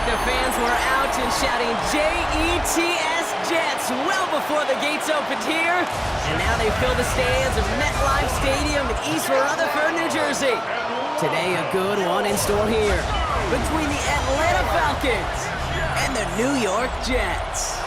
the fans were out and shouting J-E-T-S, Jets, well before the gates opened here. And now they fill the stands of MetLife Stadium in East Rutherford, New Jersey. Today, a good one in store here between the Atlanta Falcons and the New York Jets.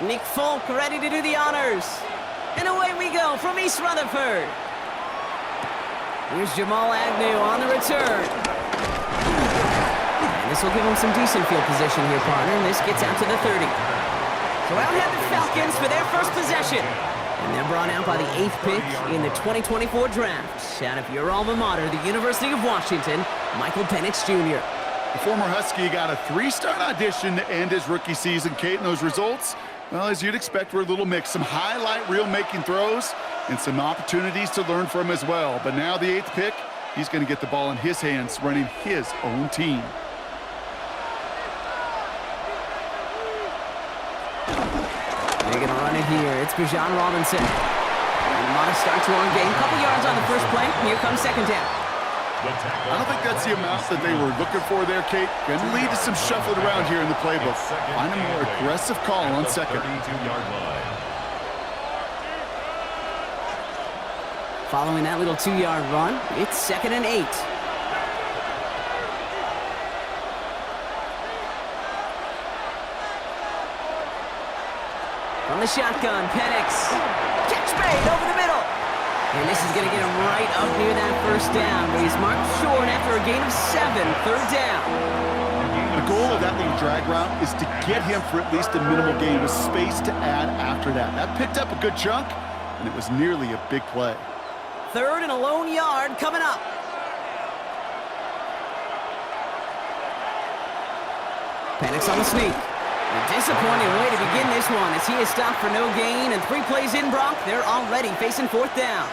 Nick Folk ready to do the honors. And away we go from East Rutherford. Here's Jamal Agnew on the return. And this will give him some decent field position here, partner. And this gets out to the 30. So out have the Falcons for their first possession. And they're brought out by the 8th pick in the 2024 draft. Out of your alma mater, the University of Washington, Michael Penix Jr. The former Husky got a 3-star audition to end his rookie season. Kate, and those results, well, as you'd expect, were a little mixed. Some highlight reel making throws and some opportunities to learn from as well. But now the 8th pick, he's going to get the ball in his hands, running his own team. They're going to run it here. It's Bijan Robinson. And modest start to our game. Couple yards on the first play. Here comes second down. I don't think that's the amount that they were looking for there, Kate. Going to lead to some shuffling around here in the playbook. Find a more aggressive call on second. Following that little 2-yard run, it's 2nd and 8. From the shotgun, Penix. Catch made over the middle. And this is going to get him right up near that first down. But he's marked short after a gain of 7, 3rd down. The goal of that little drag route is to get him for at least a minimal gain with space to add after that. That picked up a good chunk, and it was nearly a big play. 3rd and a lone yard coming up. Penix on the sneak. A disappointing way to begin this one as he is stopped for no gain, and 3 plays in, Brock, they're already facing 4th down.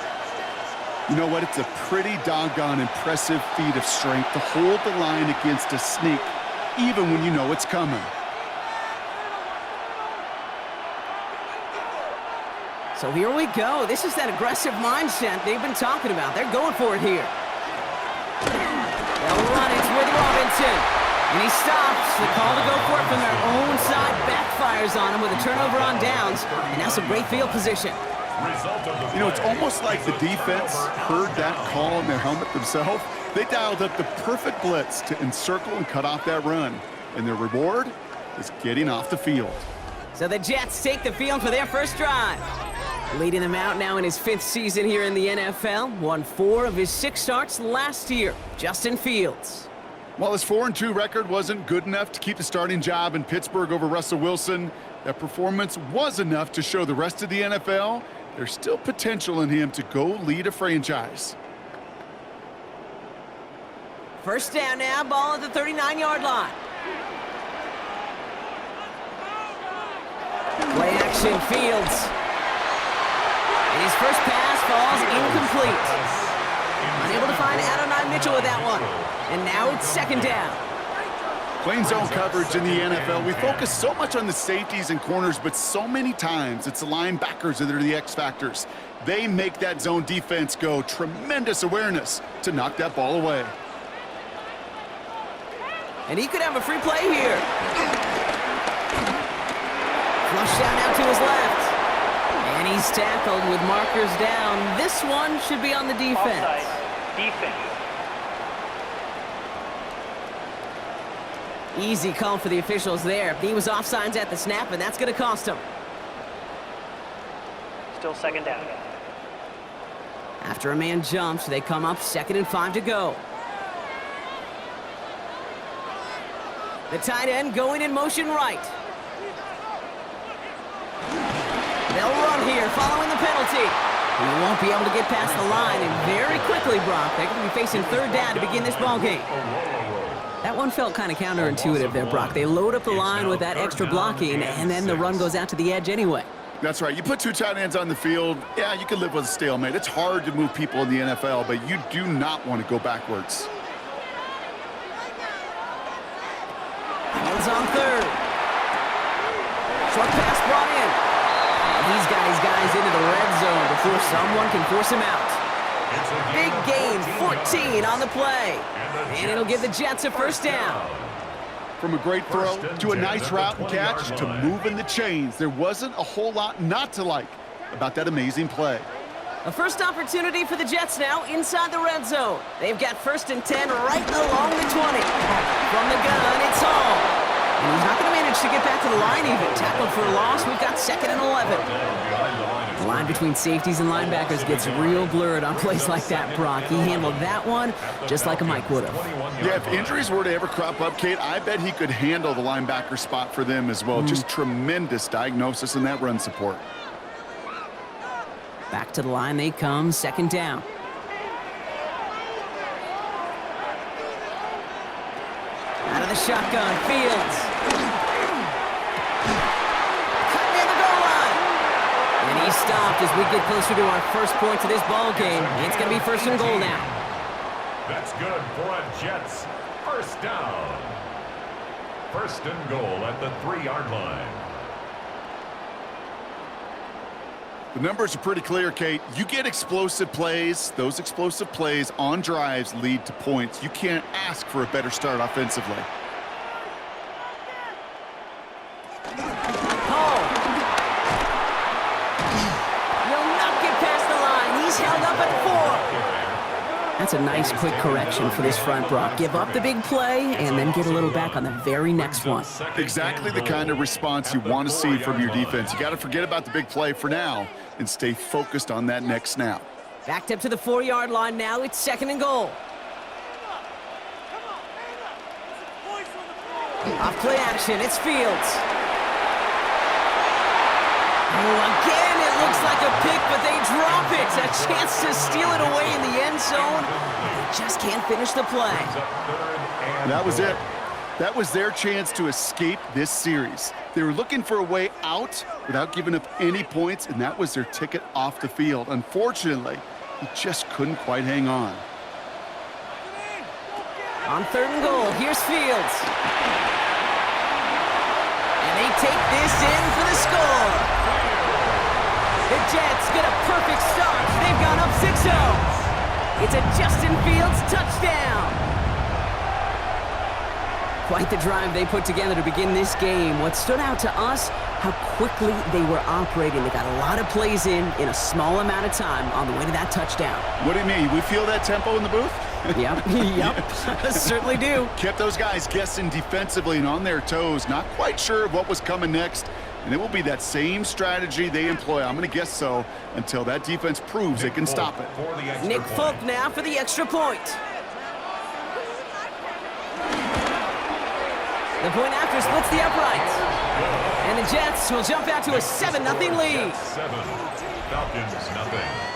You know what? It's a pretty doggone impressive feat of strength to hold the line against a sneak, even when you know it's coming. So here we go. This is that aggressive mindset they've been talking about. They're going for it here. They'll run it with Robinson. And he stops. The call to go for it from their own side backfires on him with a turnover on downs. And now some great field position. You know, it's almost like the defense heard that call in their helmet themselves. They dialed up the perfect blitz to encircle and cut off that run. And their reward is getting off the field. So the Jets take the field for their first drive. Leading them out now in his 5th season here in the NFL. Won 4 of his 6 starts last year. Justin Fields. While his 4-2 record wasn't good enough to keep the starting job in Pittsburgh over Russell Wilson, that performance was enough to show the rest of the NFL there's still potential in him to go lead a franchise. First down now, ball at the 39-yard line. Play action, Fields. And his first pass falls incomplete. Unable to find Adonai Mitchell with that one. And now it's 2nd down. Playing zone coverage in the NFL, we focus so much on the safeties and corners, but so many times it's the linebackers that are the X factors. They make that zone defense go. Tremendous awareness to knock that ball away. And he could have a free play here. Flush down out to his left. And he's tackled with markers down. This one should be on the defense. Offside. Defense. Easy call for the officials there. He was offsides at the snap, and that's going to cost him. Still 2nd down. After a man jumps, they come up 2nd and 5 to go. The tight end going in motion right. They'll run here following the penalty. He won't be able to get past the line, and very quickly, Brock, they're going to be facing 3rd down to begin this ball game. That one felt kind of counterintuitive there, Brock. They load up the line with that extra blocking, and then the run goes out to the edge anyway. That's right. You put two tight ends on the field, yeah, you can live with a stalemate. It's hard to move people in the NFL, but you do not want to go backwards. Hands on third. Short pass brought in. And he's got his guys into the red zone before someone can force him out. Big gain, 14 on the play. And it'll give the Jets a first down. From a great throw to a nice route and catch to moving the chains, there wasn't a whole lot not to like about that amazing play. A first opportunity for the Jets now inside the red zone. They've got 1st and 10 right along the 20. From the gun, it's Hall. And he's not going to manage to get back to the line even. Tackled for a loss. We've got 2nd and 11. The line between safeties and linebackers gets real blurred on plays like that, Brock. He handled that one just like a Mike would have. Yeah, if injuries were to ever crop up, Kate, I bet he could handle the linebacker spot for them as well. Just tremendous diagnosis in that run support. Back to the line they come, 2nd down. Out of the shotgun, Fields. Cut near the goal line. And he's stopped as we get closer to our first point to this ball game. It's going to be 1st and goal now. That's good for a Jets first down. 1st and goal at the 3-yard line. The numbers are pretty clear, Kate. You get explosive plays. Those explosive plays on drives lead to points. You can't ask for a better start offensively. Hall. Will not get past the line. He's held up at 4. That's a nice quick correction for this front, Brock. Give up the big play and then get a little back on the very next one. Exactly the kind of response you want to see from your defense. You got to forget about the big play for now and stay focused on that next snap. Backed up to the 4-yard line now. It's 2nd and goal. Off play action. It's Fields. Oh, again, it looks like a pick, but they drop it. A chance to steal it away in the end zone. They just can't finish the play. That was it. That was their chance to escape this series. They were looking for a way out without giving up any points, and that was their ticket off the field. Unfortunately, he just couldn't quite hang on. On 3rd and goal, here's Fields. And they take this in for the score. The Jets get a perfect start. They've gone up 6-0. It's a Justin Fields touchdown. Quite the drive they put together to begin this game. What stood out to us, how quickly they were operating. They got a lot of plays in a small amount of time on the way to that touchdown. What do you mean? We feel that tempo in the booth? Yep, certainly do. Kept those guys guessing defensively and on their toes, not quite sure of what was coming next. And it will be that same strategy they employ, I'm going to guess so, until that defense proves they can stop it. Nick Folk now for the extra point. The point after splits the uprights. And the Jets will jump out to a 7-0 lead. 7, Falcons nothing.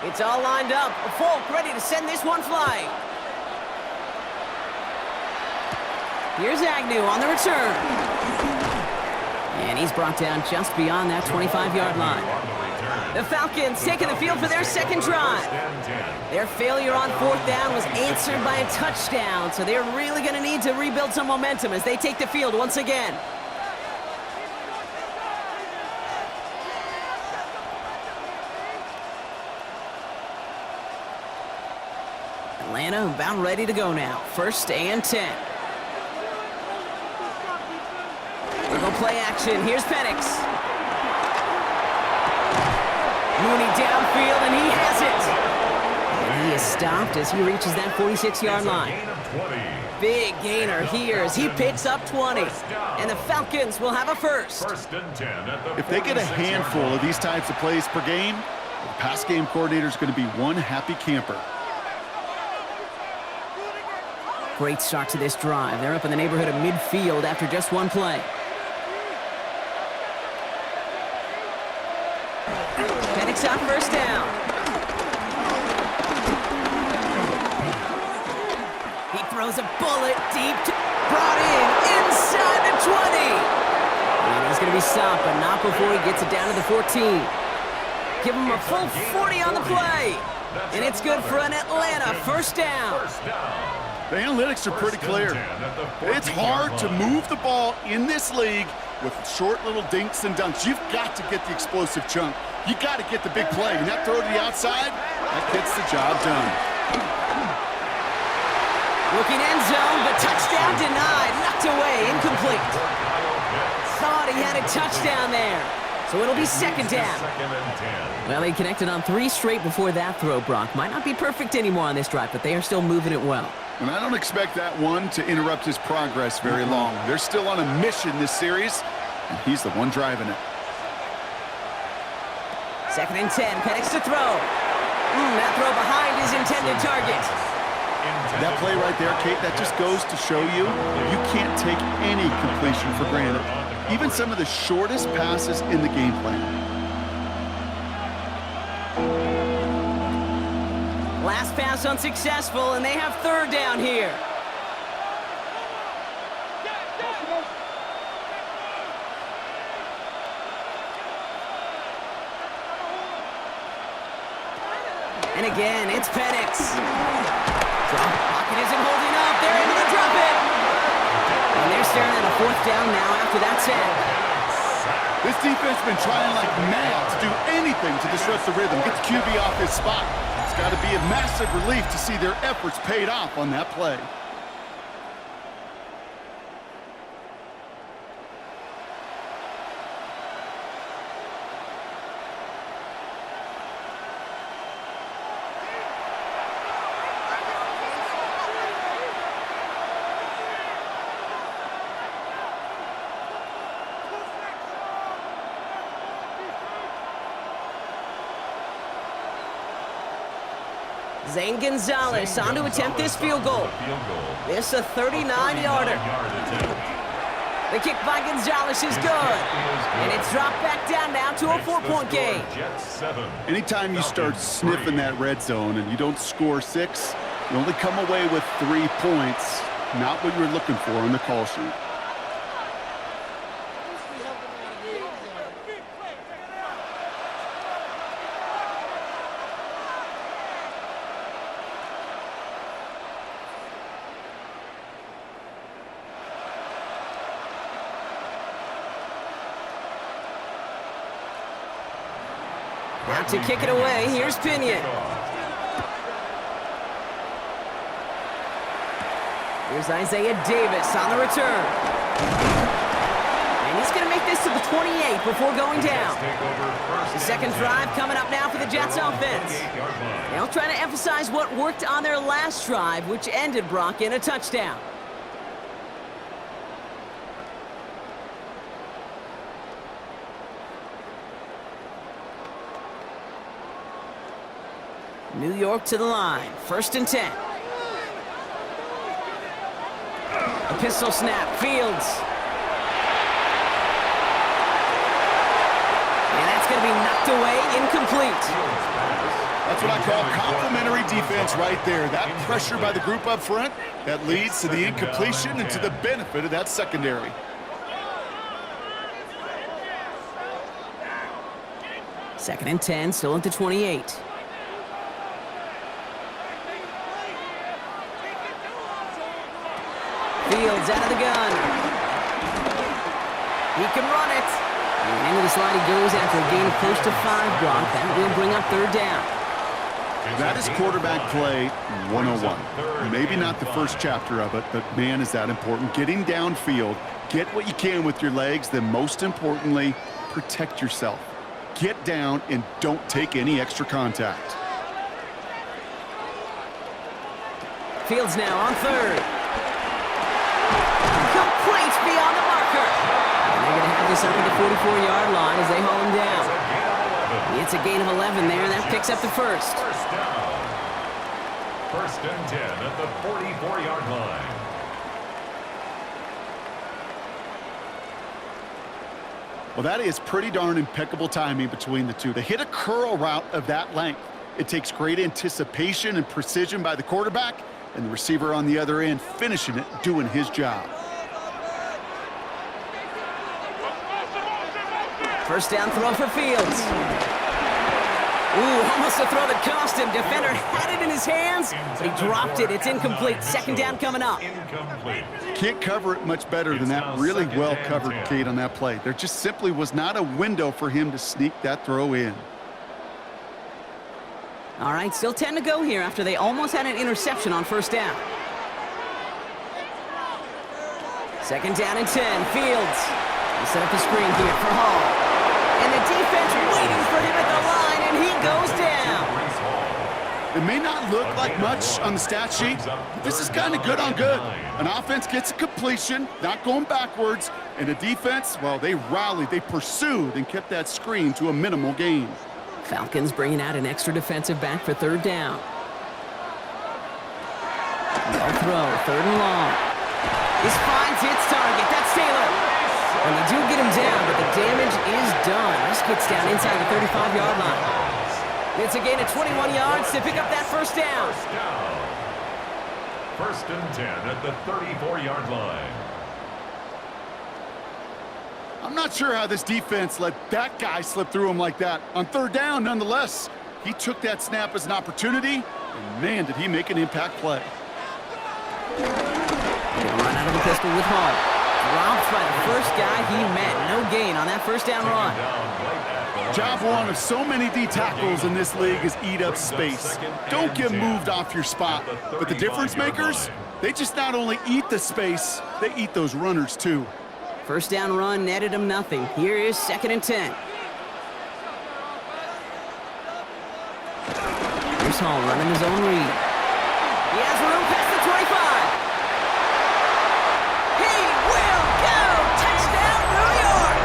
It's all lined up. Folk ready to send this one flying. Here's Agnew on the return. And he's brought down just beyond that 25-yard line. The Falcons taking the field for their 2nd drive. Their failure on 4th down was answered by a touchdown, so they're really going to need to rebuild some momentum as they take the field once again. Atlanta about ready to go now. 1st and 10. We'll go play action. Here's Penix. Mooney downfield, and he has it. is stopped as he reaches that 46-yard line. Gain of 20. Big gainer here as he picks up 20. And the Falcons will have a first. First and 10 at the If they get a 46-yard handful line. of these types of plays per game, the pass game coordinator is going to be one happy camper. Great start to this drive. They're up in the neighborhood of midfield after just one play. Penix on first down. He throws a bullet deep, brought in inside the 20. And he's going to be stopped, but not before he gets it down to the 14. Give him a full 40 on the play. And it's good for an Atlanta first down. First down. The analytics are pretty clear. It's hard to move the ball in this league with short little dinks and dunks. You've got to get the explosive chunk. You got to get the big play. And that throw to the outside, that gets the job done. Looking end zone, but touchdown denied. Knocked away, incomplete. Thought he had a touchdown there. So it'll be second down. Second and 10. Well, he connected on 3 straight before that throw, Brock. Might not be perfect anymore on this drive, but they are still moving it well. And I don't expect that one to interrupt his progress very long. They're still on a mission this series, and he's the one driving it. Second and 10, Penix to throw. That throw behind his intended target. That play right there, Kate, that just goes to show you, you can't take any completion for granted. Even some of the shortest passes in the game plan. Last pass unsuccessful, and they have third down here. And again, it's Penix. Pocket isn't holding up. They're able to drop it. And they're staring at a fourth down now after that sack. This defense has been trying like mad to do anything to disrupt the rhythm, get the QB off his spot. It's got to be a massive relief to see their efforts paid off on that play. Zane Gonzalez on to attempt this field goal. This a 39-yarder. The kick by Gonzalez is good. And it's dropped back down now to a 4-point game. Anytime you start sniffing that red zone and you don't score 6, you only come away with 3 points. Not what you were looking for on the call sheet. Out to kick it away, here's Pinion. Here's Isaiah Davis on the return. And he's going to make this to the 28 before going down. The second drive coming up now for the Jets offense. They'll try to emphasize what worked on their last drive, which ended, Brock, in a touchdown. New York to the line, first and 10. A pistol snap, Fields. And that's going to be knocked away, incomplete. That's what I call complimentary defense right there. That pressure by the group up front, that leads to the incompletion and to the benefit of that secondary. Second and 10, still at the 28. Fields out of the gun. He can run it. And into the slide he goes after a gain of close to 5 block. That will bring up third down. That is quarterback play 101. Maybe not the first chapter of it, but man, is that important. Getting downfield, get what you can with your legs, then most importantly, protect yourself. Get down and don't take any extra contact. Fields now on third. Complete beyond the marker. And they're going to have this up at the 44-yard line as they haul him down. It's a gain of 11 there. That picks up the first. First down. First and 10 at the 44-yard line. Well, that is pretty darn impeccable timing between the two. To hit a curl route of that length, it takes great anticipation and precision by the quarterback, and the receiver on the other end finishing it, doing his job. First down throw for Fields. Ooh, almost a throw that cost him. Defender had it in his hands, but he dropped it. It's incomplete. Second down coming up. Incomplete. Can't cover it much better than that. Really well covered, Kate, on that play. There just simply was not a window for him to sneak that throw in. All right, still 10 to go here after they almost had an interception on first down. Second down and 10. Fields. He set up a screen here for Hall. And the defense waiting for him at the line, and he goes down. It may not look like much on the stat sheet, but this is kind of good on good. An offense gets a completion, not going backwards, and the defense, well, they rallied, they pursued, and kept that screen to a minimal gain. Falcons bringing out an extra defensive back for third down. No throw, third and long. This finds its target. That's Taylor. And they do get him down, but the damage is done. This gets down inside the 35-yard line. It's a gain of 21 yards to pick up that first down. First and 10 at the 34-yard line. I'm not sure how this defense let that guy slip through him like that. On third down, nonetheless, he took that snap as an opportunity, and man, did he make an impact play. He'll run out of the pistol with Hall. Dropped by the first guy he met. No gain on that first down run. Job one of so many D tackles in this league is eat up space. Don't get moved off your spot. But the difference makers, they just not only eat the space, they eat those runners too. First down run netted him nothing. Here is second and 10. Here's Hall running his own read. He has room past the 25. He will go! Touchdown, New York!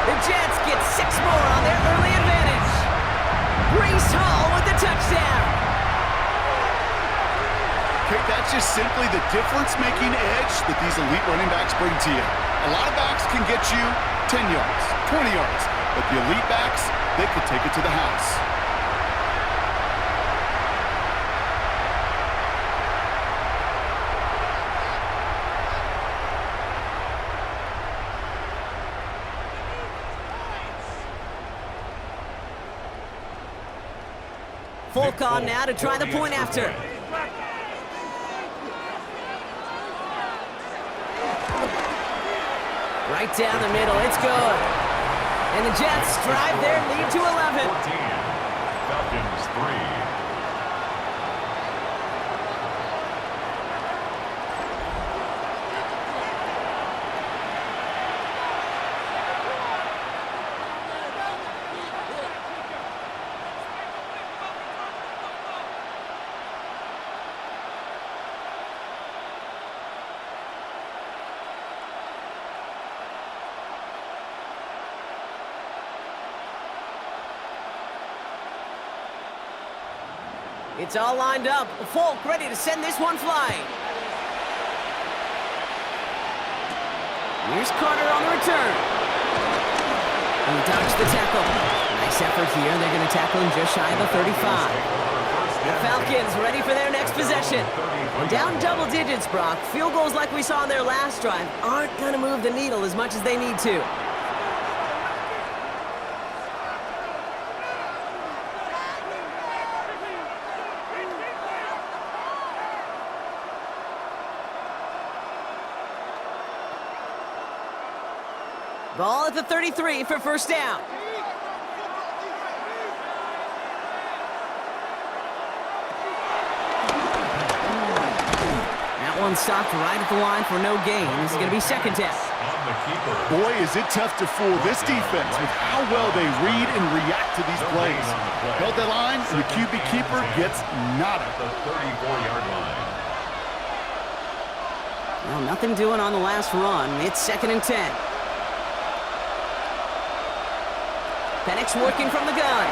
The Jets get 6 more on their early advantage. Breece Hall with the touchdown. Okay, that's just simply the difference-making edge that these elite running backs bring to you. A lot of backs can get you 10 yards, 20 yards, but the elite backs, they could take it to the house. Folk on now to try the point after. Right down the middle, it's good. And the Jets drive their lead to 11. 14, Falcons 3. It's all lined up. Folk ready to send this one flying. Here's Carter on the return. And he dodged the tackle. Nice effort here. They're going to tackle him just shy of the 35. The Falcons ready for their next possession. Down double digits, Brock. Field goals like we saw on their last drive aren't going to move the needle as much as they need to. Ball at the 33 for first down. That one stopped right at the line for no gain. This is going to be second down. the keeper. Boy, is it tough to fool this defense with how well they read and react to these plays. Held that line, and the QB keeper gets nada. At the 34-yard line. Well, nothing doing on the last run. It's 2nd and 10. Penix working from the gun.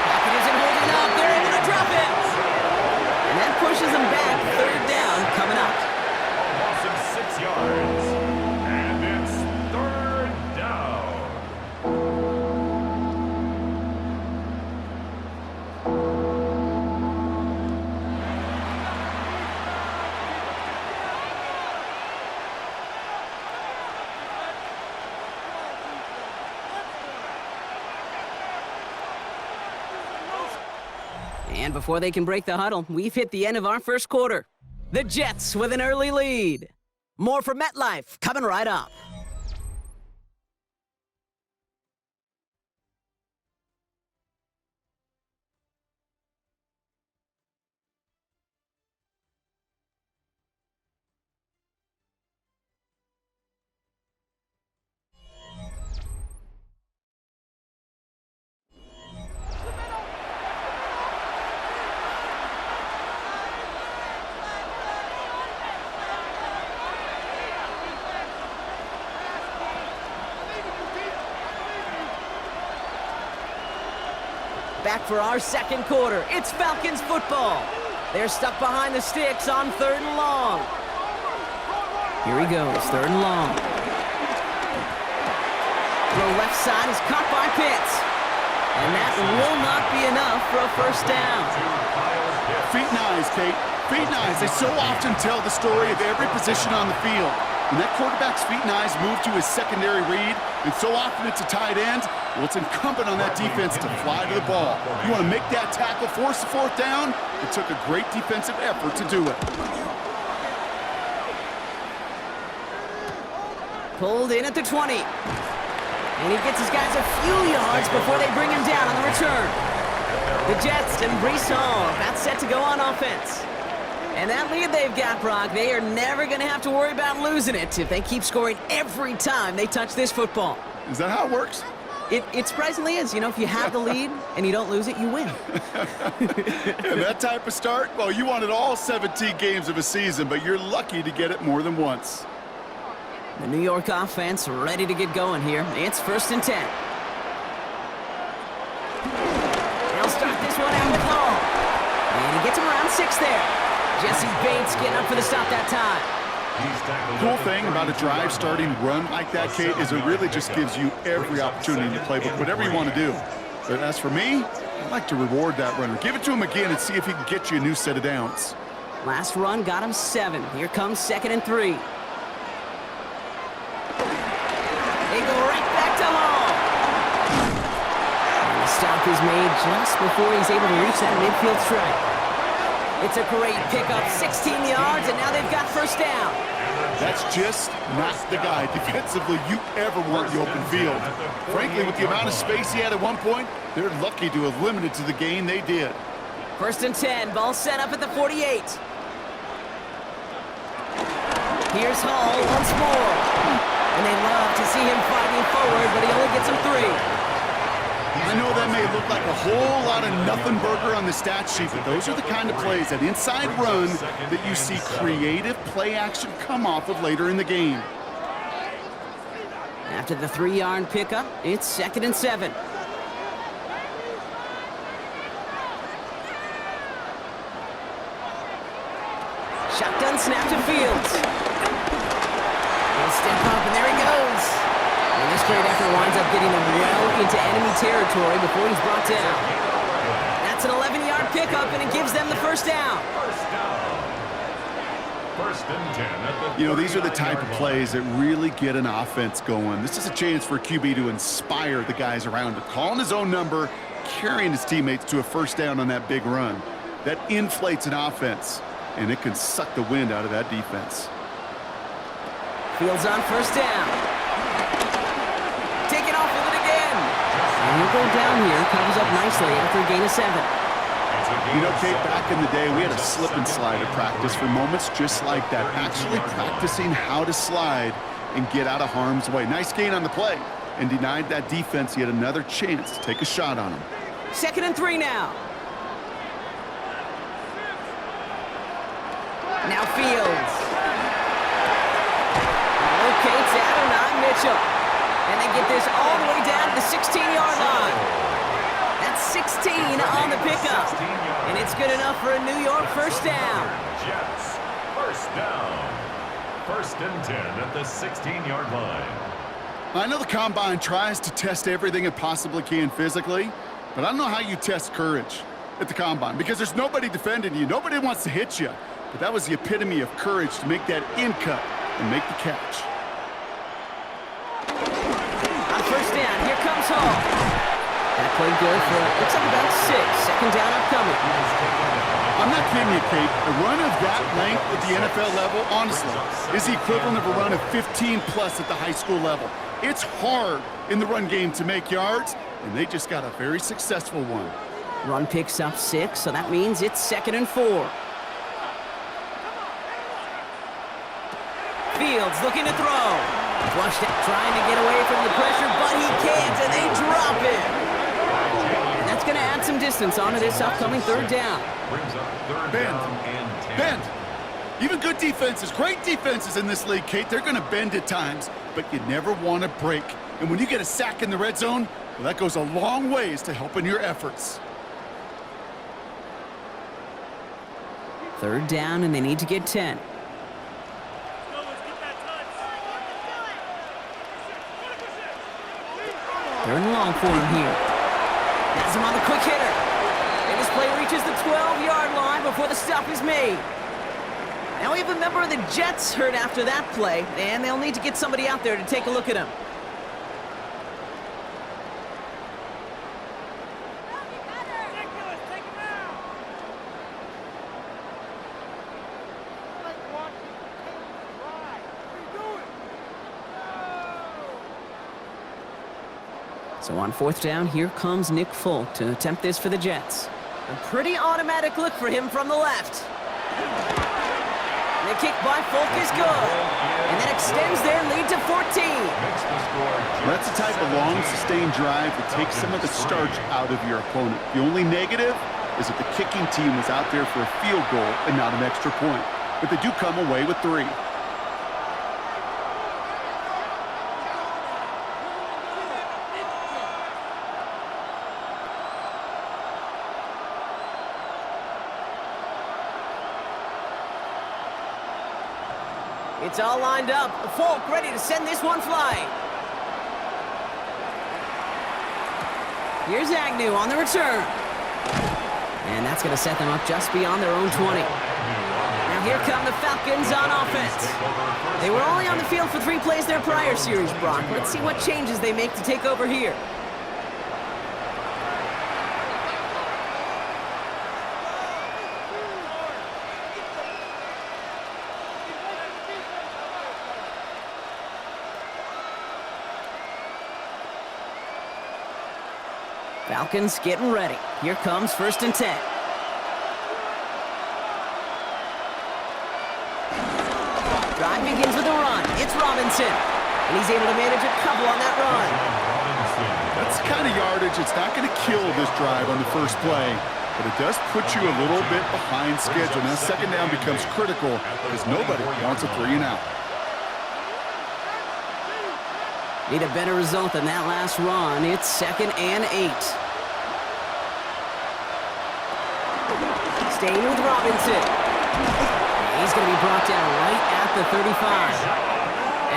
Pocket isn't holding up. They're able to drop it. And that pushes them back. 3rd down coming up. Loss of 6 yards. And it's 3rd down. And before they can break the huddle, we've hit the end of our first quarter. The Jets with an early lead. More from MetLife coming right up. Back for our second quarter. It's Falcons football. They're stuck behind the sticks on 3rd and long. Here he goes, 3rd and long. The left side is caught by Pitts. And that will not be enough for a 1st down. Feet and eyes, Kate. Feet and eyes. They so often tell the story of every position on the field. When that quarterback's feet and eyes move to his secondary read, and so often it's a tight end, well, it's incumbent on that defense to fly to the ball. You want to make that tackle, force the 4th down? It took a great defensive effort to do it. Pulled in at the 20. And he gets his guys a few yards before they bring him down on the return. The Jets and Breece Hall about set to go on offense. And that lead they've got, Brock, they are never going to have to worry about losing it if they keep scoring every time they touch this football. Is that how it works? It surprisingly is. You know, if you have the lead and you don't lose it, you win. And that type of start, well, you wanted all 17 games of a season, but you're lucky to get it more than once. The New York offense ready to get going here. It's 1st and 10. They'll start this one out with Hall. And he gets him around 6 there. Jesse Bates getting up for the stop that time. Cool thing about a drive starting run like that, Kate, is it really just gives you every opportunity in the playbook, whatever you want to do. But as for me, I'd like to reward that runner. Give it to him again and see if he can get you a new set of downs. Last run got him 7. Here comes 2nd and 3. They go right back to Hall. And the stop is made just before he's able to reach that midfield strike. It's a great pickup, 16 yards, and now they've got 1st down. That's just not the guy defensively you ever want the open field. Frankly, with the amount of space he had at one point, they're lucky to have limited to the gain they did. 1st and 10, ball set up at the 48. Here's Hall once more. And they love to see him fighting forward, but he only gets him 3. I know that may look like a whole lot of nothing burger on the stat sheet, but those are the kind of plays, that inside run, that you see creative play action come off of later in the game. After the 3-yard pickup, it's 2nd and 7. Shotgun snap to Fields. He'll step up, and there he goes. And this great effort winds up getting him well into enemy territory before he's brought down. That's an 11-yard pickup, and it gives them the 1st down. 1st and 10. You know, these are the type of plays that really get an offense going. This is a chance for a QB to inspire the guys around him, calling his own number, carrying his teammates to a 1st down on that big run. That inflates an offense, and it can suck the wind out of that defense. Fields on 1st down. Taking off with it again. And he'll go down here, comes up nicely after a gain of 7. You know, Kate, back in the day, we had a slip and slide at practice for moments just like that. Actually practicing how to slide and get out of harm's way. Nice gain on the play, and denied that defense yet another chance to take a shot on him. 2nd and 3 now. Now Fields. Locates Adonai Mitchell. And they get this all the way down to the 16-yard line. That's 16 on the pickup. And it's good enough for a New York first down. Jets, first down. 1st and 10 at the 16-yard line. I know the Combine tries to test everything it possibly can physically, but I don't know how you test courage at the Combine because there's nobody defending you. Nobody wants to hit you. But that was the epitome of courage to make that in cut and make the catch. On first down, here comes Hall. That play good for, looks like about 6. 2nd down upcoming. I'm not kidding you, Kate. A run of that length at the NFL level, honestly, is the equivalent of a run of 15-plus at the high school level. It's hard in the run game to make yards, and they just got a very successful one. Run picks up 6, so that means it's 2nd and 4. Fields looking to throw. Flushed it, trying to get away from the pressure, but he can't, and they drop it. And that's going to add some distance onto this upcoming 3rd down. Brings up 3rd Bend. down and 10. Bend. Even good defenses, great defenses in this league, Kate, they're going to bend at times, but you never want to break. And when you get a sack in the red zone, well, that goes a long ways to helping your efforts. 3rd down, and they need to get 10. 3rd and long for him here. Has him on the quick hitter. And his play reaches the 12-yard line before the stop is made. Now we have a member of the Jets hurt after that play, and they'll need to get somebody out there to take a look at him. So on 4th down, here comes Nick Folk to attempt this for the Jets. A pretty automatic look for him from the left. The kick by Folk is good. And that extends their lead to 14. That's the type of long, sustained drive that takes some of the starch out of your opponent. The only negative is that the kicking team was out there for a field goal and not an extra point. But they do come away with 3. It's all lined up. Folk ready to send this one flying. Here's Agnew on the return. And that's going to set them up just beyond their own 20. Now here come the Falcons on offense. They were only on the field for 3 plays their prior series, Brock. Let's see what changes they make to take over here. Falcons getting ready. Here comes 1st and 10. Drive begins with a run. It's Robinson. And he's able to manage a couple on that run. That's the kind of yardage. It's not going to kill this drive on the first play, but it does put you a little bit behind schedule. Now 2nd down becomes critical because nobody wants a 3 and out. Need a better result than that last run. It's 2nd and 8. Staying with Robinson. He's going to be brought down right at the 35.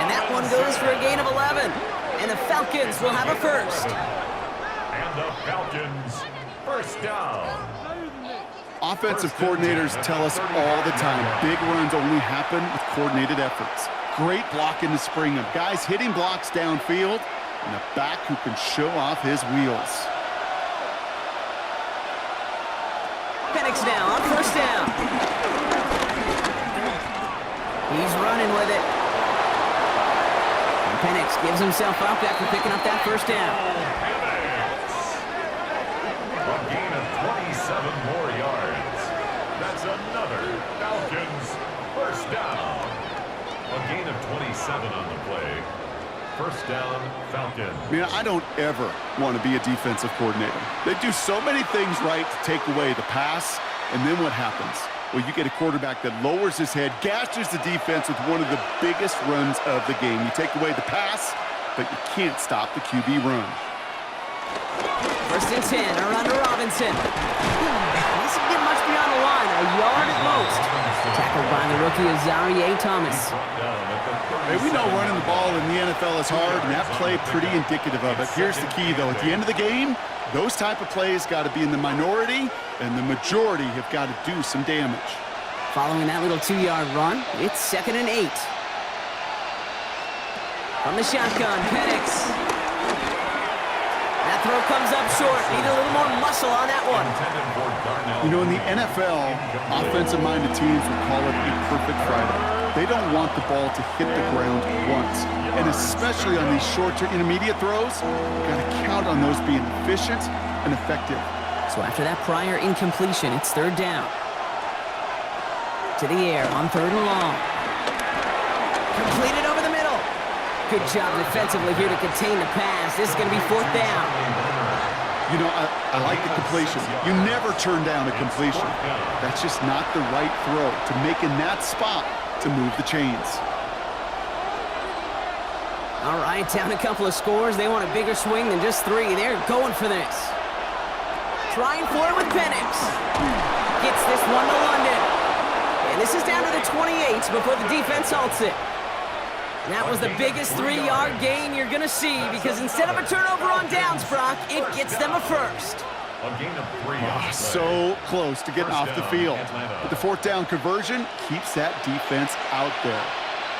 And that one goes for a gain of 11. And the Falcons will have a first. And the Falcons, first down. Offensive coordinators tell us all the time, big runs only happen with coordinated efforts. Great block in the spring of guys hitting blocks downfield and a back who can show off his wheels. Penix now on 1st down. He's running with it. And Penix gives himself up after picking up that 1st down. A gain of 27 more yards. That's another Falcons first down. A gain of 27 on the play. First down, Falcons. Man, I don't ever want to be a defensive coordinator. They do so many things right to take away the pass, and then what happens? Well, you get a quarterback that lowers his head, gashes the defense with one of the biggest runs of the game. You take away the pass, but you can't stop the QB run. First and 10, around to Robinson. Doesn't get much beyond the line, a yard at most. Tackled by the rookie EA Thomas. Hey, we know running the ball in the NFL is hard, and that play pretty indicative of it. Here's the key, though. At the end of the game, those type of plays got to be in the minority, and the majority have got to do some damage. Following that little 2-yard run, it's 2nd and 8. From the shotgun, Penix. That throw comes up short. Need a little more muscle on that one. You know, in the NFL, offensive-minded teams would call it a perfect Friday. They don't want the ball to hit the ground once. And especially on these short to intermediate throws, you've got to count on those being efficient and effective. So after that prior incompletion, it's 3rd down. To the air on 3rd and long. Completed over the middle. Good job defensively here to contain the pass. This is going to be 4th down. You know, I like the completion. You never turn down a completion. That's just not the right throw to make in that spot to move the chains. All right, down a couple of scores. They want a bigger swing than just 3. They're going for this. Trying for it with Penix. Gets this one to London. And this is down to the 28 before the defense halts it. And that was the biggest 3-yard gain you're going to see because instead of a turnover on downs, Brock, it gets them a first. A gain of 3. So close to getting off the field. But the 4th down conversion keeps that defense out there.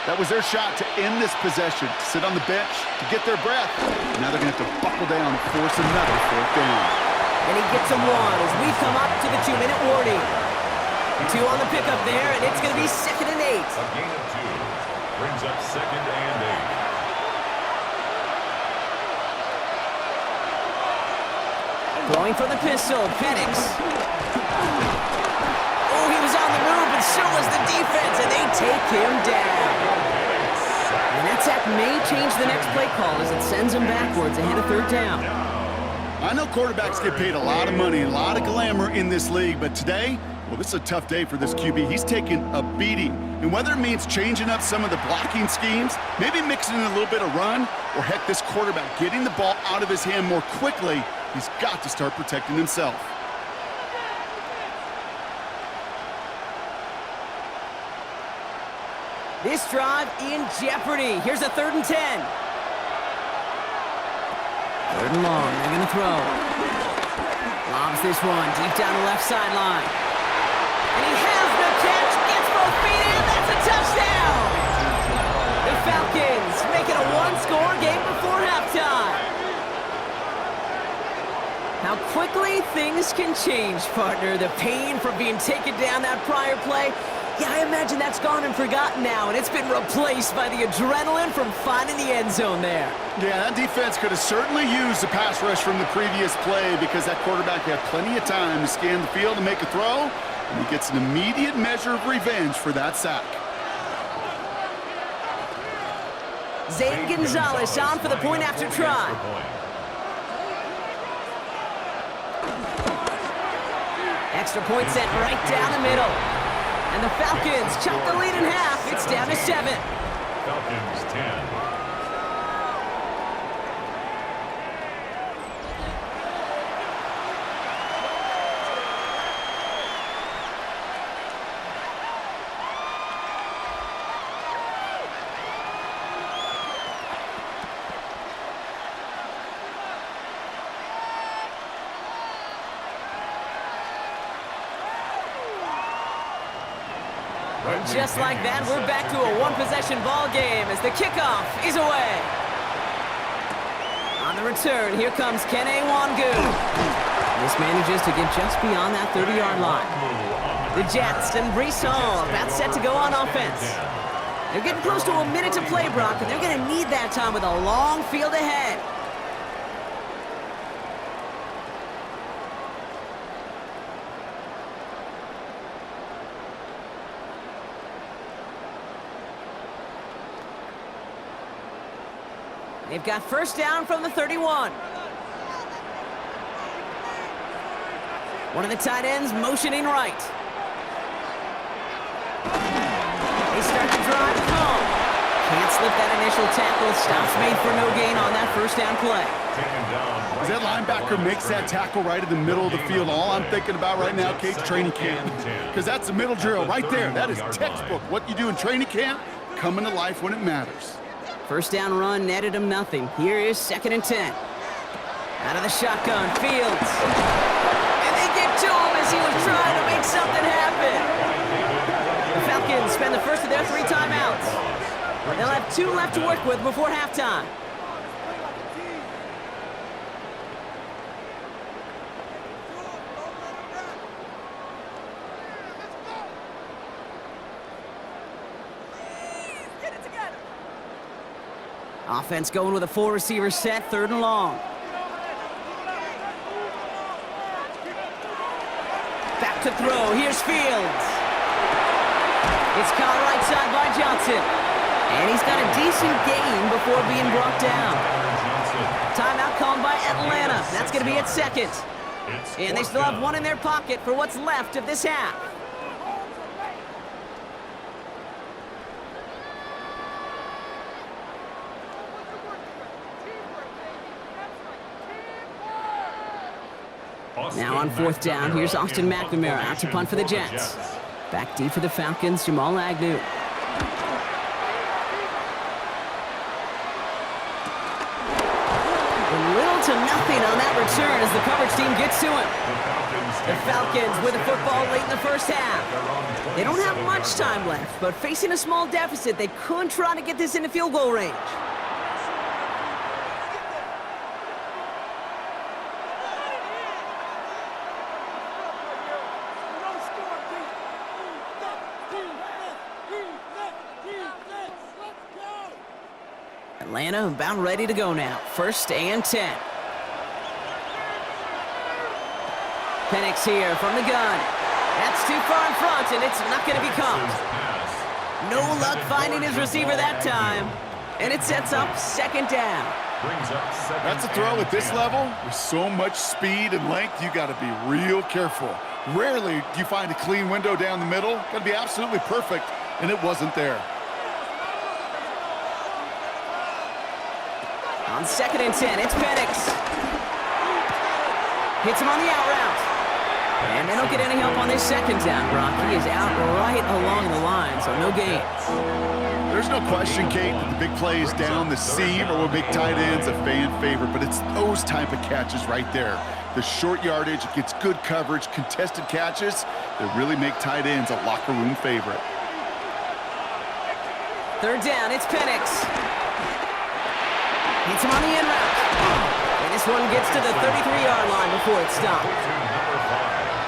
That was their shot to end this possession, to sit on the bench, to get their breath. Now they're going to have to buckle down and force another 4th down. And he gets them 1 as we come up to the 2-minute warning. 2 on the pickup there, and it's going to be 2nd and 8. A gain of 2 brings up 2nd and 8. Throwing for the pistol, Penix. Oh, he was on the move, but so was the defense, and they take him down. And that sack may change the next play call as it sends him backwards ahead of 3rd down. I know quarterbacks get paid a lot of money, a lot of glamour in this league, but today, well, this is a tough day for this QB. He's taking a beating. And whether it means changing up some of the blocking schemes, maybe mixing in a little bit of run, or heck, this quarterback getting the ball out of his hand more quickly, he's got to start protecting himself. This drive in jeopardy. Here's a 3rd and 10. 3rd and long. They're going to throw. Lobs this one deep down the left sideline. And he has the catch. Gets both feet in. That's a touchdown. The Falcons make it a 1-score game before halftime. How quickly things can change, partner. The pain from being taken down that prior play. Yeah, I imagine that's gone and forgotten now, and it's been replaced by the adrenaline from finding the end zone there. Yeah, that defense could have certainly used the pass rush from the previous play because that quarterback had plenty of time to scan the field and make a throw, and he gets an immediate measure of revenge for that sack. Zane Gonzalez on for the point after try. Extra point set right down the middle. And the Falcons chop the lead in half. It's down to 7. Falcons 10. Just like that, we're back to a 1-possession ball game as the kickoff is away. On the return, here comes Kene Wangu. This manages to get just beyond that 30-yard line. The Jets and Breece Hall about set to go on offense. They're getting close to a minute to play, Brock, and they're going to need that time with a long field ahead. They've got first down from the 31. One of the tight ends motioning right. They start the drive home. Can't slip that initial tackle. Stops made for no gain on that first down play. As that linebacker makes that tackle right in the middle of the field, all I'm thinking about right now, Kate's training camp. Because that's a middle drill right there. That is textbook. What you do in training camp, coming to life when it matters. First down run netted him nothing. Here is 2nd and 10. Out of the shotgun, Fields. And they get to him as he was trying to make something happen. The Falcons spend the first of their 3 timeouts. They'll have 2 left to work with before halftime. Offense going with a 4-receiver set, 3rd and long. Back to throw, here's Fields. It's caught right side by Johnson. And he's got a decent gain before being brought down. Timeout called by Atlanta. That's going to be at 2nd. And they still have 1 in their pocket for what's left of this half. Now on 4th down, here's Austin McNamara out to punt for the Jets. Back deep for the Falcons, Jamal Agnew. Little to nothing on that return as the coverage team gets to him. The Falcons with the football late in the first half. They don't have much time left, but facing a small deficit, they could try to get this into field goal range. Atlanta about ready to go now. 1st and 10. Penix here from the gun. That's too far in front, and it's not going to be caught. No luck finding his receiver that time. And it sets up 2nd down. That's a throw at this level. With so much speed and length, you got to be real careful. Rarely do you find a clean window down the middle. Got to be absolutely perfect, and it wasn't there. On 2nd and 10, it's Penix. Hits him on the out route. And they don't get any help on this 2nd down, Brock. He is out right along the line, so no gains. There's no question, Kate, that the big plays down the seam or with big tight ends a fan favorite, but it's those type of catches right there. The short yardage, it gets good coverage, contested catches that really make tight ends a locker room favorite. 3rd down, it's Penix. Hits him on the end route. And this one gets to the 33-yard line before it's stopped.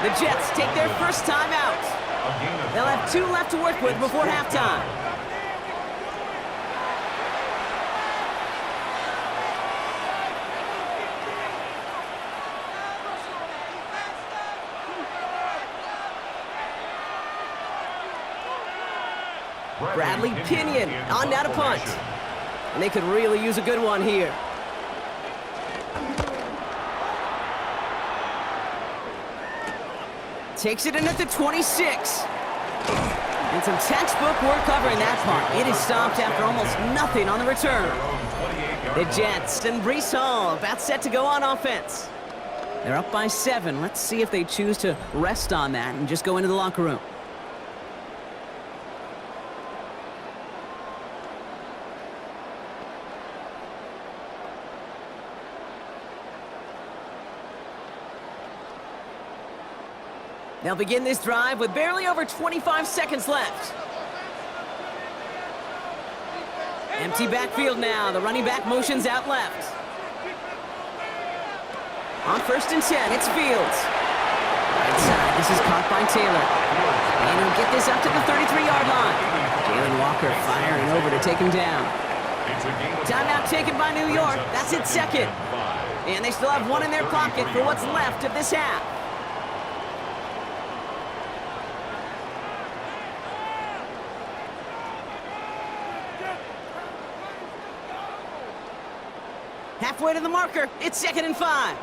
The Jets take their first time out. They'll have 2 left to work with before halftime. Bradley Pinion on down to punt. And they could really use a good one here. Takes it in at the 26. And some textbook work covering that punt. It is stopped after almost nothing on the return. The Jets and Breece Hall about set to go on offense. They're up by 7. Let's see if they choose to rest on that and just go into the locker room. They'll begin this drive with barely over 25 seconds left. Empty backfield now. The running back motions out left. On 1st and 10, it's Fields. Right side, this is caught by Taylor. And he'll get this up to the 33-yard line. Jalen Walker firing over to take him down. Timeout taken by New York. That's its 2nd. And they still have 1 in their pocket for what's left of this half. Halfway to the marker. It's 2nd and 5.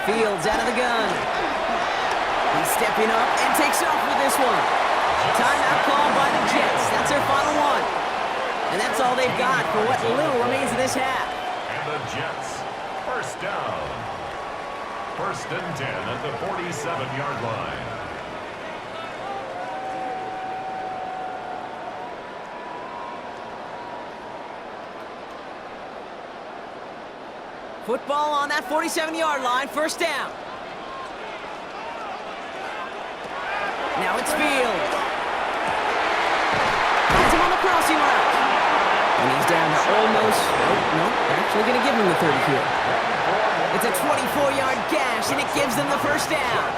Fields out of the gun. He's stepping up and takes off with this one. Timeout called by the Jets. That's their final one. And that's all they've got for what little remains of this half. And the Jets, first down. 1st and 10 at the 47-yard line. Football on that 47-yard line, 1st down. Now it's Fields. Finds him on the crossing route. And he's down to almost, no, they're actually going to give him the 30 here. It's a 24-yard gash, and it gives them the 1st down.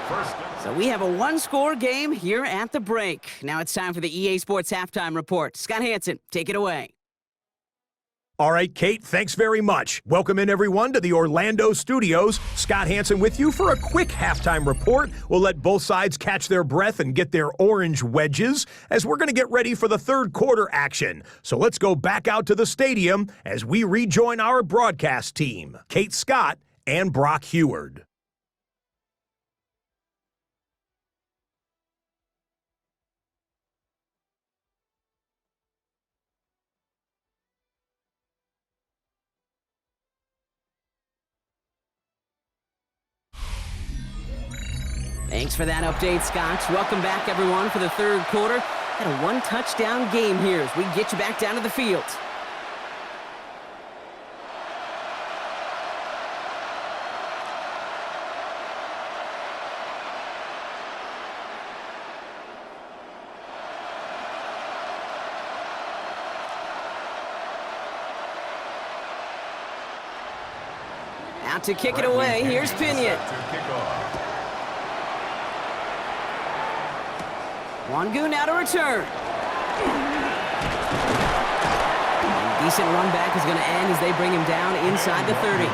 First down. So we have a one-score game here at the break. Now it's time for the EA Sports Halftime Report. Scott Hansen, take it away. All right, Kate, thanks very much. Welcome in, everyone, to the Orlando studios. Scott Hansen with you for a quick halftime report. We'll let both sides catch their breath and get their orange wedges as we're going to get ready for the 3rd quarter action. So let's go back out to the stadium as we rejoin our broadcast team, Kate Scott and Brock Heward. Thanks for that update, Scott. Welcome back, everyone, for the 3rd quarter. Had a one-touchdown game here as we get you back down to the field. Out to kick it away, here's Pinion. Wangu now to return. And decent run back is going to end as they bring him down inside the 30.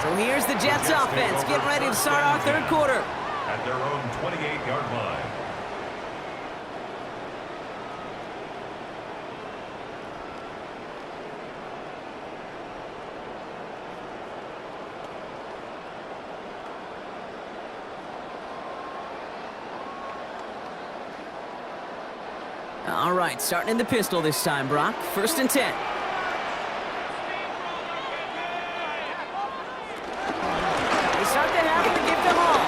So here's the Jets offense getting ready to start our 3rd quarter. At their own 28-yard line. All right, starting in the pistol this time, Brock. 1st and 10. They start the half with a gift to Hall.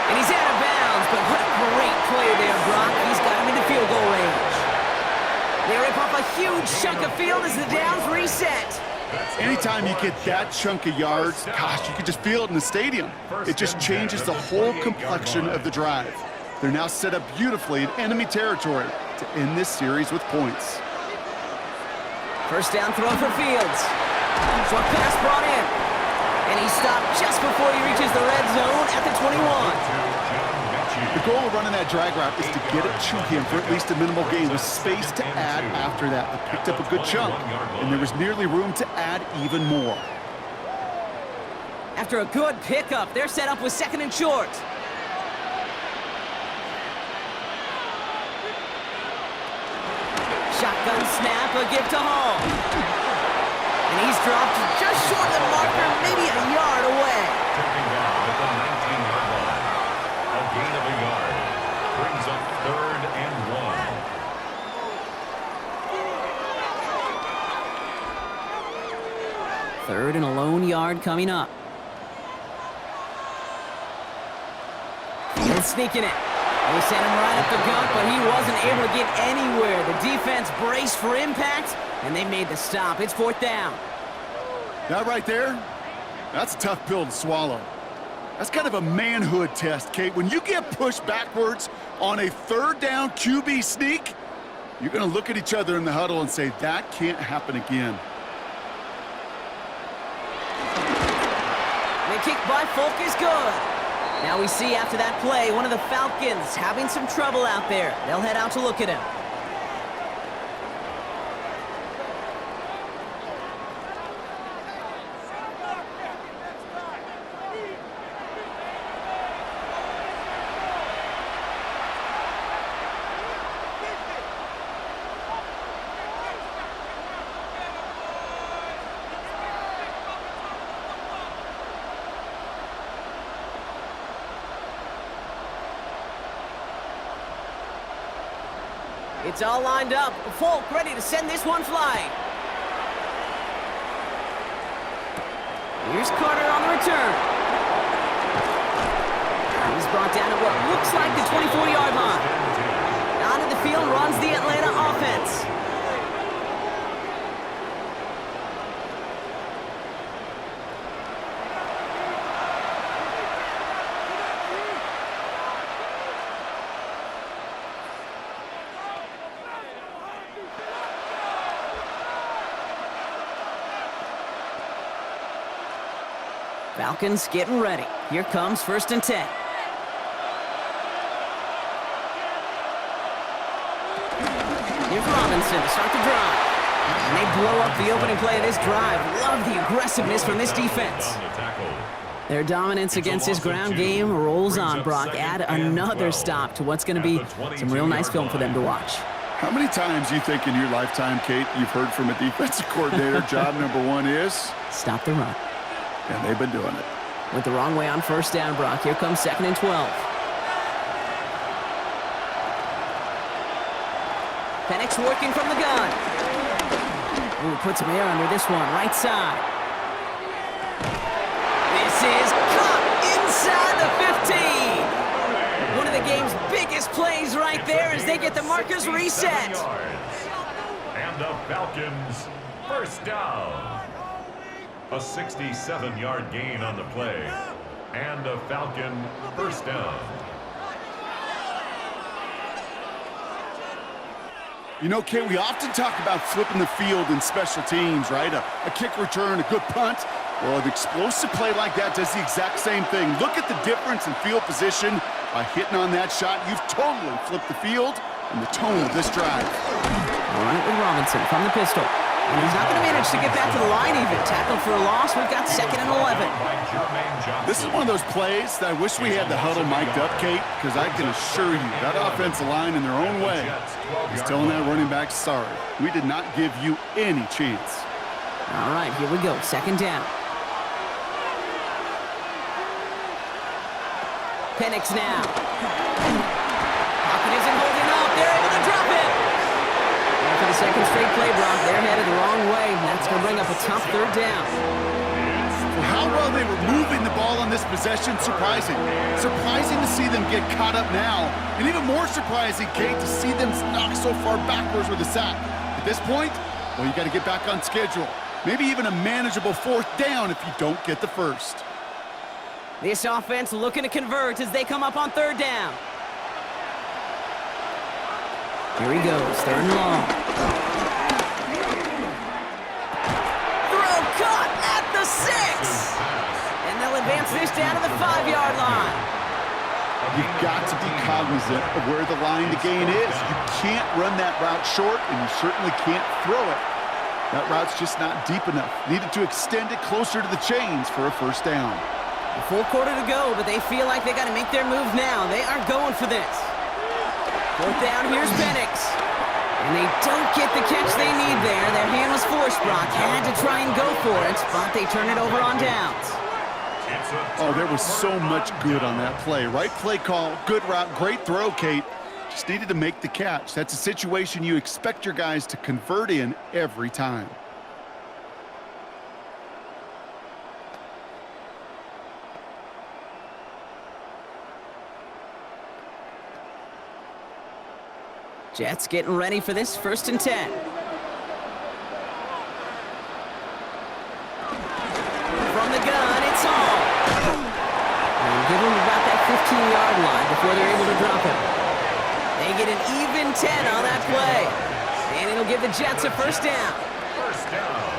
And he's out of bounds, but what a great play there, Brock. He's got him into field goal range. They rip off a huge chunk of field as the downs reset. Anytime you get that chunk of yards, gosh, you could just feel it in the stadium. It just changes the whole complexion of the drive. They're now set up beautifully in enemy territory to end this series with points. 1st down throw for Fields. Short pass brought in. And he stopped just before he reaches the red zone at the 21. The goal of running that drag route is to get it to him for at least a minimal gain with space to add after that. They picked up a good chunk, and there was nearly room to add even more. After a good pickup, they're set up with 2nd and short. Shotgun snap, a gift to Hall. And he's dropped just short of the marker, maybe a yard away. Taking down at the 19-yard line. A gain of a yard. Brings up 3rd and 1. 3rd and a lone yard coming up. And sneaking it. They sent him right up the gut, but he wasn't able to get anywhere. The defense braced for impact, and they made the stop. It's 4th down. That right there, that's a tough pill to swallow. That's kind of a manhood test, Kate. When you get pushed backwards on a 3rd down QB sneak, you're going to look at each other in the huddle and say, that can't happen again. The kick by Folk is good. Now we see after that play, one of the Falcons having some trouble out there. They'll head out to look at him. It's all lined up. Falk ready to send this one flying. Here's Carter on the return. He's brought down at what looks like the 24-yard line. Out of the field runs the Atlanta offense. Falcons getting ready. Here comes 1st and 10. Here's Robinson to start the drive. And they blow up the opening play of this drive. Love the aggressiveness from this defense. Their dominance against this ground game rolls on, Brock. Add another stop to what's going to be some real nice film for them to watch. How many times do you think in your lifetime, Kate, you've heard from a defensive coordinator, job number one is? Stop the run. And they've been doing it. Went the wrong way on 1st down, Brock. Here comes 2nd and 12. Penix working from the gun. Ooh, put some air under this one, right side. This is caught inside the 15. One of the game's biggest plays right there as they get the markers reset. And the Falcons, 1st down. A 67-yard gain on the play. And a Falcon 1st down. You know, Kate, we often talk about flipping the field in special teams, right? A kick return, a good punt. Well, an explosive play like that does the exact same thing. Look at the difference in field position. By hitting on that shot, you've totally flipped the field and the tone of this drive. All right, with Robinson from the pistol. And he's not going to manage to get back to the line even. Tackled for a loss. We've got 2nd and 11. This is one of those plays that I wish we had the huddle mic'd up, Kate, because I can assure you that offensive line in their own way is telling that running back, sorry, we did not give you any chance. All right, here we go. 2nd down. Penix now. Pocket isn't holding up. They're able to drop it. And for the 2nd straight play, Brock, they're headed the wrong way. And that's going to bring up a tough 3rd down. For how well they were moving the ball on this possession, surprising. Surprising to see them get caught up now. And even more surprising, Kate, to see them knock so far backwards with a sack. At this point, well, you got to get back on schedule. Maybe even a manageable 4th down if you don't get the 1st. This offense looking to convert as they come up on 3rd down. Here he goes, 3rd and long. Throw caught at the 6. And they'll advance this down to the 5-yard line. You've got to be cognizant of where the line to gain is. You can't run that route short, and you certainly can't throw it. That route's just not deep enough. Needed to extend it closer to the chains for a 1st down. A full quarter to go, but they feel like they got to make their move now. They are going for this. 4th down, here's Penix. And they don't get the catch they need there. Their hand was forced, Brock. Had to try and go for it, but they turn it over on downs. Oh, there was so much good on that play. Right play call, good route, great throw, Kate. Just needed to make the catch. That's a situation you expect your guys to convert in every time. Jets getting ready for this 1st and 10. From the gun, it's all. And give them about that 15-yard line before they're able to drop him. They get an even 10 on that play. And it'll give the Jets a 1st down. 1st down.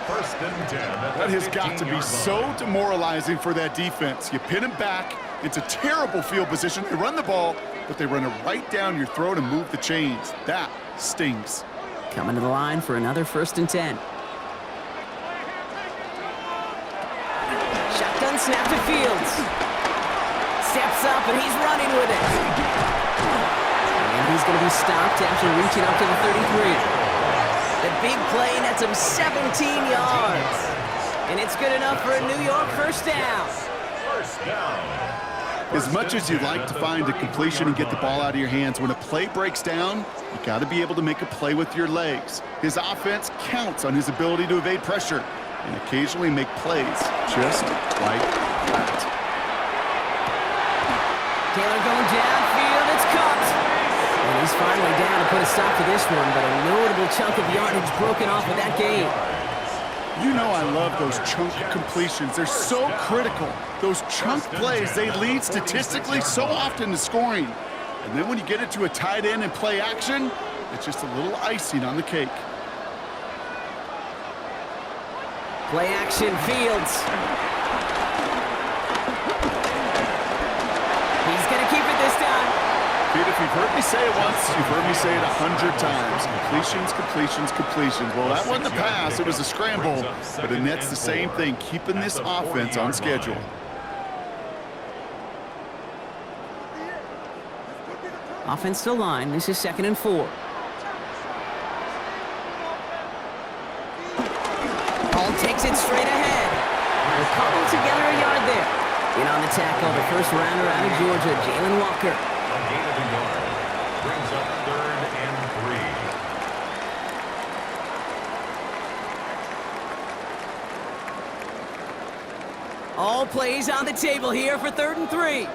1st and 10. That has got to be so demoralizing for that defense. You pin them back. It's a terrible field position. They run the ball, but they run it right down your throat and move the chains. That stings. Coming to the line for another 1st and 10. Shotgun snap to Fields. Steps up, and he's running with it. And he's going to be stopped after reaching up to the 33. The big play nets him 17 yards. And it's good enough for a New York 1st down. 1st down. As much as you'd like to find a completion and get the ball out of your hands, when a play breaks down, you got to be able to make a play with your legs. His offense counts on his ability to evade pressure and occasionally make plays just like that. Taylor going downfield, it's caught. And he's finally down to put a stop to this one, but a notable chunk of yardage broken off of that game. You know I love those chunk completions. They're so critical. Those chunk plays, they lead statistically so often to scoring. And then when you get it to a tight end and play action, it's just a little icing on the cake. Play action, Fields. He's going to keep it this time. Pete, if you've heard me say it once, you've heard me say it 100 times. Completions, completions, completions. Well, that wasn't a pass. It was a scramble. But it nets the same thing, keeping this offense on schedule. Offense to line. This is 2nd and 4. Ball takes it straight ahead. They're cobbled together a yard there. In on the tackle, the first rounder out of Georgia, Jalen Walker. A gain of a yard. Brings up 3rd and 3. All plays on the table here for 3rd and 3.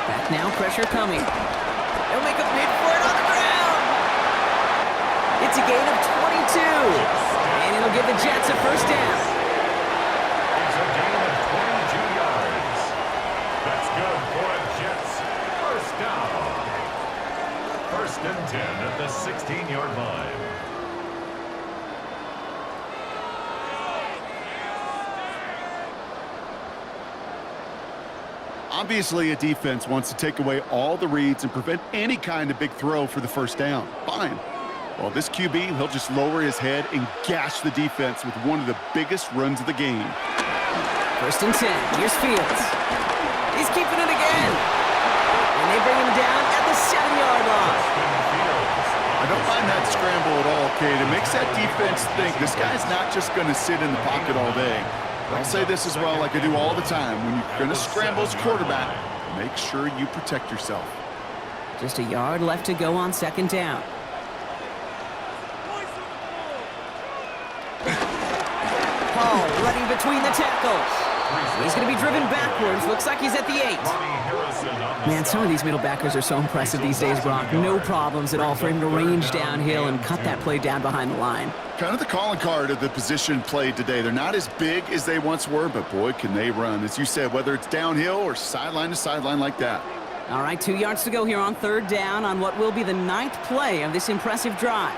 Back now, pressure coming. They'll make a bid for it on the ground. It's a gain of 22. And it'll give the Jets a first down. It's a gain of 22 yards. That's good for a Jets first down. 1st and 10 at the 16-yard line. Obviously, a defense wants to take away all the reads and prevent any kind of big throw for the first down. Fine. Well, this QB, he'll just lower his head and gash the defense with one of the biggest runs of the game. 1st and 10. Here's Fields. He's keeping it again. And they bring him down at the 7-yard line. I don't mind that scramble at all, Kate. It makes that defense think this guy's not just going to sit in the pocket all day. But I'll say this as well, like I do all the time. When you're going to scramble as quarterback, make sure you protect yourself. Just a yard left to go on 2nd down. Paul running between the tackles. He's going to be driven backwards. Looks like he's at the 8. Man, some of these middle backers are so impressive these days, Brock. No problems at all for him to range downhill and cut that play down behind the line. Kind of the calling card of the position played today. They're not as big as they once were, but boy, can they run. As you said, whether it's downhill or sideline to sideline like that. All right, 2 yards to go here on 3rd down on what will be the 9th play of this impressive drive.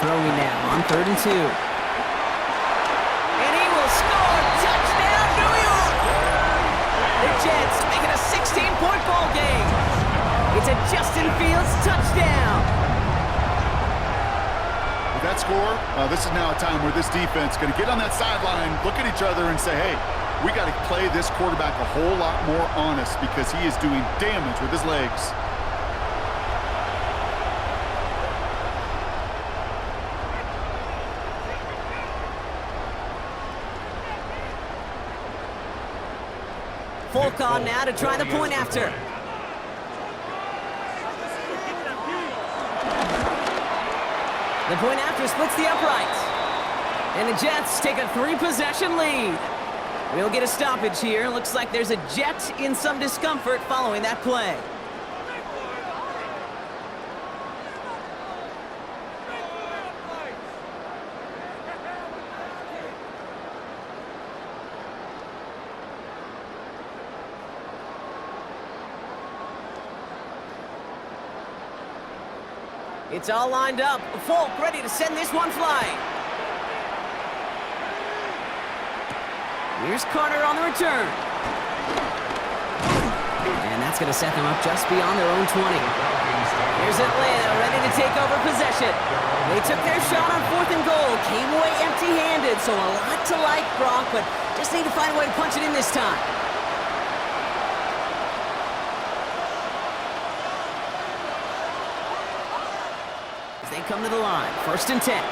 Throwing now on 3rd and 2. And he will score! Touchdown, New York! The Jets make it a 16-point ball game. It's a Justin Fields touchdown. With that score, this is now a time where this defense is going to get on that sideline, look at each other and say, hey, we got to play this quarterback a whole lot more honest because he is doing damage with his legs. Folk on now to try the point after. The point after splits the uprights. And the Jets take a 3-possession lead. We'll get a stoppage here. Looks like there's a Jet in some discomfort following that play. It's all lined up. Folk ready to send this one flying. Here's Carter on the return. And that's going to set them up just beyond their own 20. Here's Atlanta ready to take over possession. They took their shot on 4th and goal. Came away empty-handed, so a lot to like, Brock, but just need to find a way to punch it in this time. They come to the line. 1st and 10.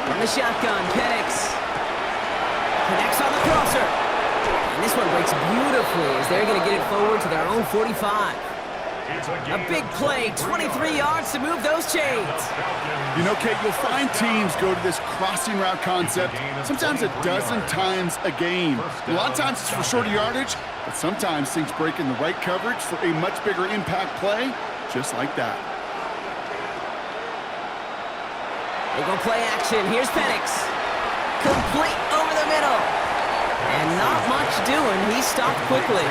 From the shotgun, Penix. Connects on the crosser. And this one breaks beautifully as they're going to get it forward to their own 45. A big play, 23 yards to move those chains. You know, Kate, you'll find teams go to this crossing route concept sometimes a dozen times a game. A lot of times it's for shorter yardage, but sometimes things break in the right coverage for a much bigger impact play, just like that. They go play action. Here's Penix. Complete over the middle. And not much doing. He stopped quickly.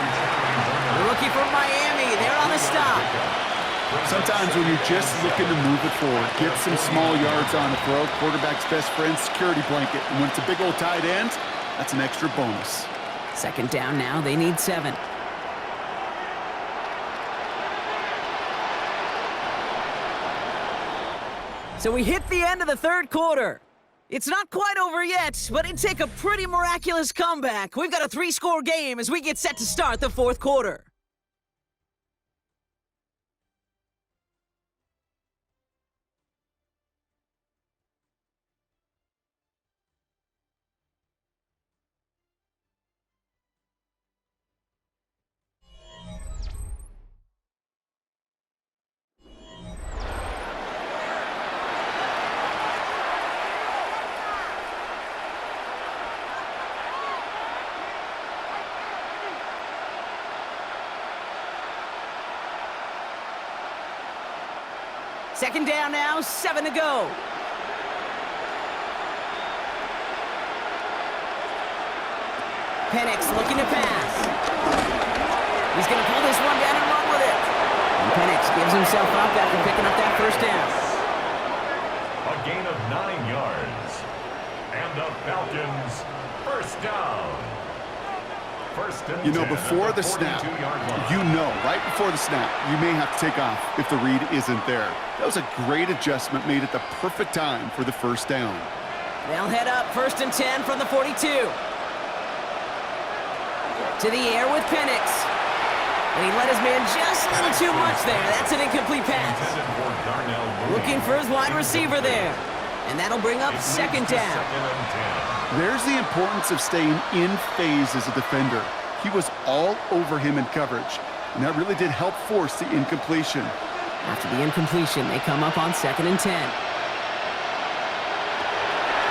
The rookie from Miami, they're on the stop. Sometimes when you're just looking to move it forward, get some small yards on the throw, quarterback's best friend, security blanket. And when it's a big old tight end, that's an extra bonus. Second down now, they need 7. So we hit the end of the third quarter. It's not quite over yet, but it'd take a pretty miraculous comeback. We've got a 3-score game as we get set to start the fourth quarter. Second down now, 7 to go. Penix looking to pass. He's going to pull this one down and run with it. And Penix gives himself up after picking up that first down. A gain of 9 yards. And the Falcons, first down. First and You know, 10 before at the snap, 42-yard line. you know, right before the snap, you may have to take off if the read isn't there. That was a great adjustment made at the perfect time for the first down. They'll head up first and 10 from the 42. To the air with Penix. And he let his man just a little too much there. That's an incomplete pass. Intended for Darnell Mooney. Looking for his wide receiver there. And that'll bring up second down. Second and 10. There's the importance of staying in phase as a defender. He was all over him in coverage, and that really did help force the incompletion. After the incompletion, they come up on second and 10.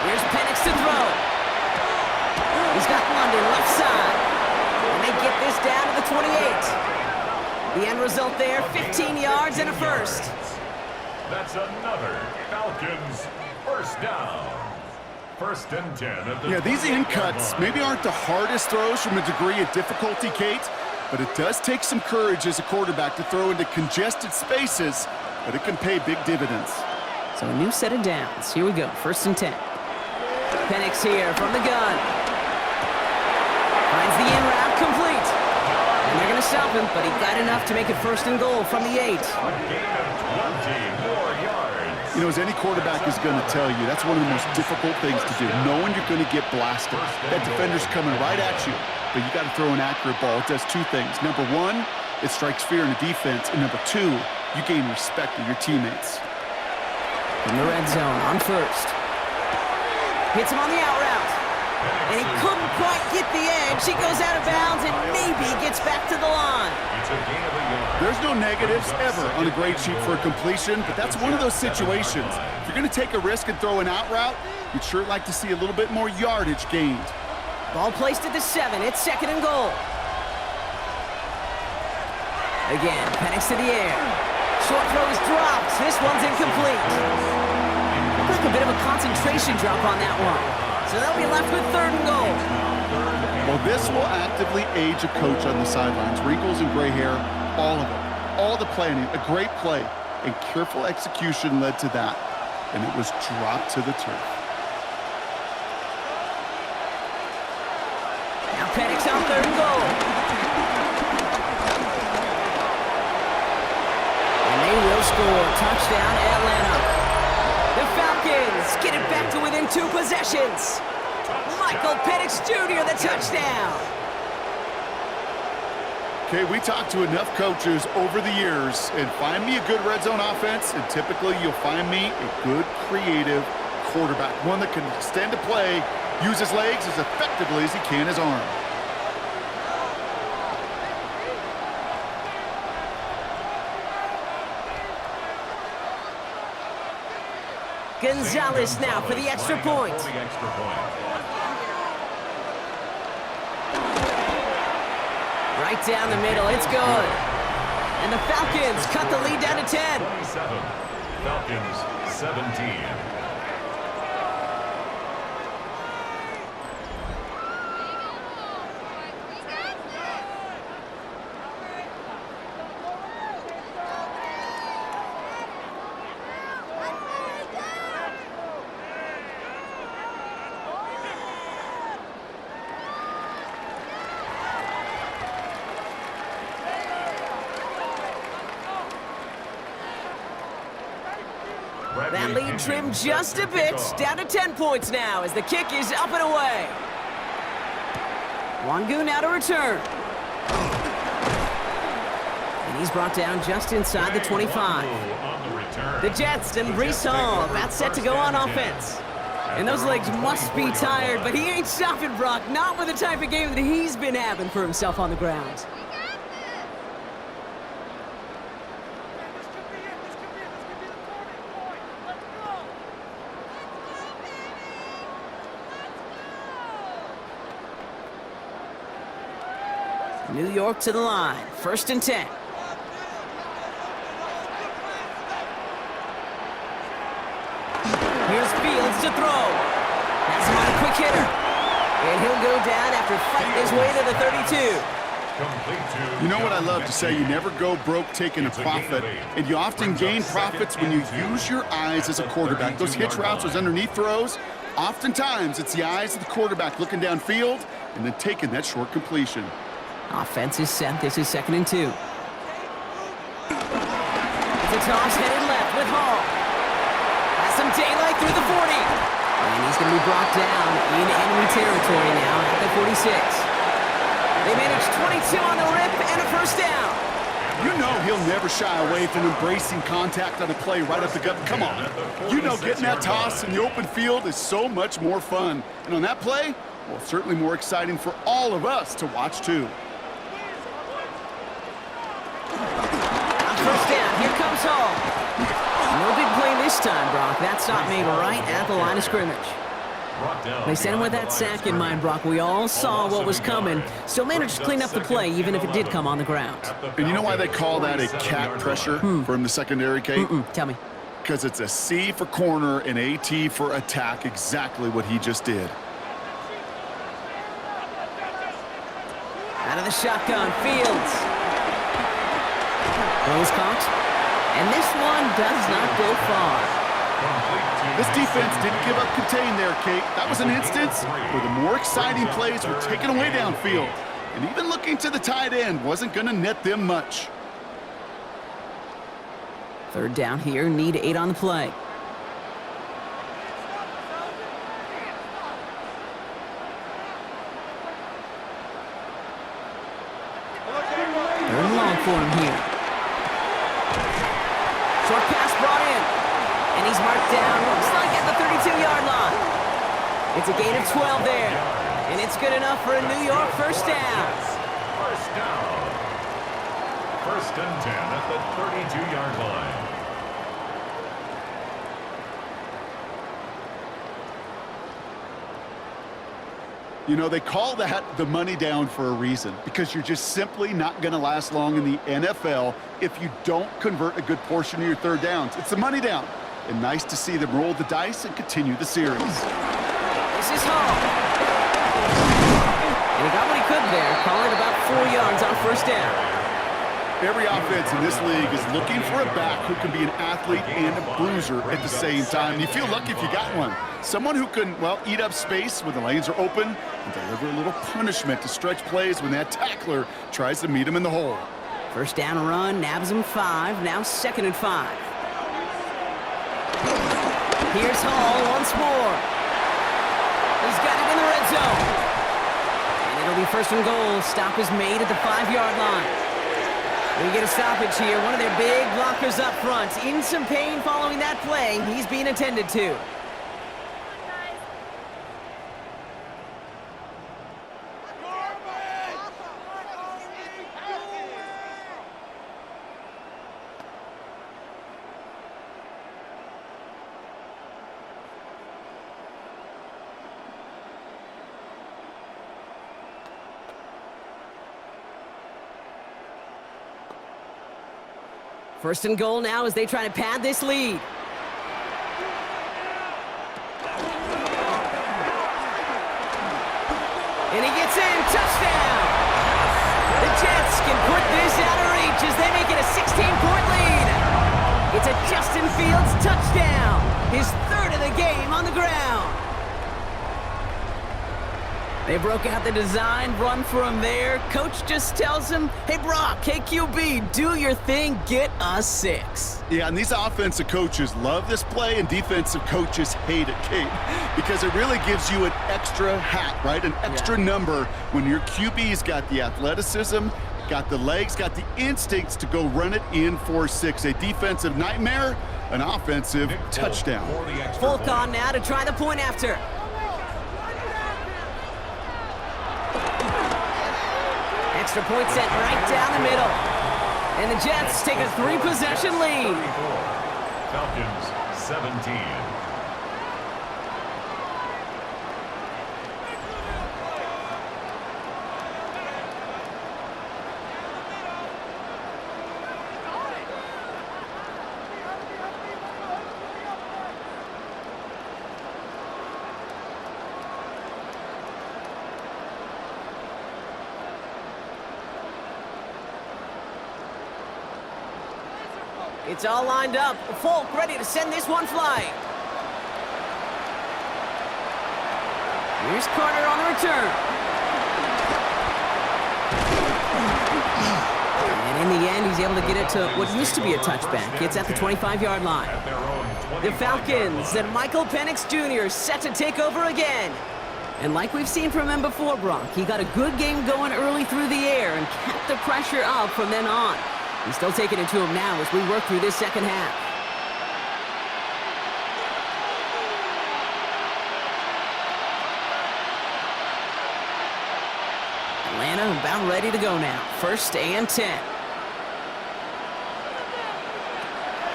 Here's Penix to throw. He's got London left side. And they get this down to the 28. The end result there, 15 yards and a first. That's another Falcons first down. First and 10 at the Yeah, these 28-yard in-cuts line. maybe aren't the hardest throws from a degree of difficulty, Kate, but it does take some courage as a quarterback to throw into congested spaces, but it can pay big dividends. So a new set of downs. Here we go, first and 10. Penix here from the gun. Finds the in route complete. And they're going to stop him, but he got enough to make it first and goal from the 8. A gain of 20 more yards. You know, as any quarterback is going to tell you, that's one of the most difficult things to do, knowing you're going to get blasted. That defender's coming right at you, but you got to throw an accurate ball. It does 2 things. Number 1, it strikes fear in the defense, and number 2, you gain respect of your teammates. In the red zone on first. Hits him on the out route. And he couldn't quite get the edge. He goes out of bounds and maybe gets back to the line. It's a gain of a yard. There's no negatives ever on a grade sheet for a completion, but that's one of those situations. If you're going to take a risk and throw an out route, you'd sure like to see a little bit more yardage gained. Ball placed at the 7. It's second and goal. Again, Penix to the air. Short throw is dropped. This one's incomplete. Looked like a bit of a concentration drop on that one. So they'll be left with third and goal. Well, this will actively age a coach on the sidelines. Wrinkles and gray hair, all of it. All the planning, a great play, and careful execution led to that. And it was dropped to the turf. Now Penix on third and goal. And they will score. Touchdown, Atlanta. The Falcons get it back to within 2 possessions. Michael Penix Jr., the touchdown. Okay, we talked to enough coaches over the years, and find me a good red zone offense, and typically you'll find me a good, creative quarterback, one that can extend a play, use his legs as effectively as he can his arm. Gonzalez now for the extra point. Right down the middle, it's good. And the Falcons cut the lead down to 10. 27, Falcons 17. That lead trimmed just a bit, down to 10 points now as the kick is up and away. Wangu now to return. And he's brought down just inside the 25. The Jets and Brees Hall about set to go on offense. And those legs must be tired, but he ain't stopping, Brock, not with the type of game that he's been having for himself on the ground. New York to the line, 1st and 10. Here's Fields to throw. That's him on a quick hitter. And he'll go down after fighting his way to the 32. You know what I love to say? You never go broke taking a profit, and you often gain profits when you use your eyes as a quarterback. Those hitch routes, those underneath throws, oftentimes it's the eyes of the quarterback looking downfield and then taking that short completion. Offense is set. This is 2nd and 2. It's a toss headed left with Hall. Has some daylight through the 40. And he's going to be brought down in enemy territory now at the 46. They managed 22 on the rip and a 1st down. You know he'll never shy away from embracing contact on a play right up the gut. Come on. You know getting that toss in the open field is so much more fun. And on that play, well, certainly more exciting for all of us to watch too. On 1st down, here comes Hall. No big play this time, Brock. That stop made right at the line of scrimmage. They sent him with that sack in mind, Brock. We all saw what was coming. Still managed to clean up the play, even if it did come on the ground. And you know why they call that a cat pressure from the secondary, Kate? Tell me. Because it's a C for corner and a T for attack, exactly what he just did. Out of the shotgun, Fields. Throws caught. And this one does not go far. This defense didn't give up contain there, Kate. That was an instance where the more exciting plays were taken away downfield. And even looking to the tight end wasn't going to net them much. 3rd down here, need 8 on the play. Third and long for him here. Short pass brought in. And he's marked down, looks like at the 32-yard line. It's a gain of 12 there. And it's good enough for a New York 1st down. 1st down. 1st and 10 at the 32-yard line. You know, they call that the money down for a reason, because you're just simply not going to last long in the NFL if you don't convert a good portion of your 3rd downs. It's the money down. And nice to see them roll the dice and continue the series. This is Hall. And he got what he could there, calling about 4 yards on 1st down. Every offense in this league is looking for a back who can be an athlete and a bruiser at the same time. You feel lucky if you got one. Someone who can, well, eat up space when the lanes are open and deliver a little punishment to stretch plays when that tackler tries to meet him in the hole. 1st down run, nabs him 5, now 2nd and 5. Here's Hall once more. He's got it in the red zone. And it'll be 1st and goal. Stop is made at the 5-yard line. We get a stoppage here. One of their big blockers up front. In some pain following that play. He's being attended to. First and goal now as they try to pad this lead. And he gets in, touchdown! The Jets can put this out of reach as they make it a 16-point lead. It's a Justin Fields touchdown, his third of the game on the ground. They broke out the design run for him there. Coach just tells him, hey, Brock, hey, QB, do your thing, get us 6. Yeah, and these offensive coaches love this play, and defensive coaches hate it, Kate, because it really gives you an extra hat, right? An extra number when your QB's got the athleticism, got the legs, got the instincts to go run it in for 6. A defensive nightmare, an offensive touchdown. Folk on now to try the point after. Extra point set right down the middle. And the Jets take a 3-possession lead. Falcons 17. It's all lined up. Folk ready to send this one flying. Here's Carter on the return. And in the end, he's able to get it to what used to be a touchback. It's at the 25-yard line. The Falcons and Michael Penix Jr. set to take over again. And like we've seen from him before, Brock, he got a good game going early through the air and kept the pressure up from then on. He's still taking it to him now as we work through this second half. Atlanta about ready to go now. 1st and 10.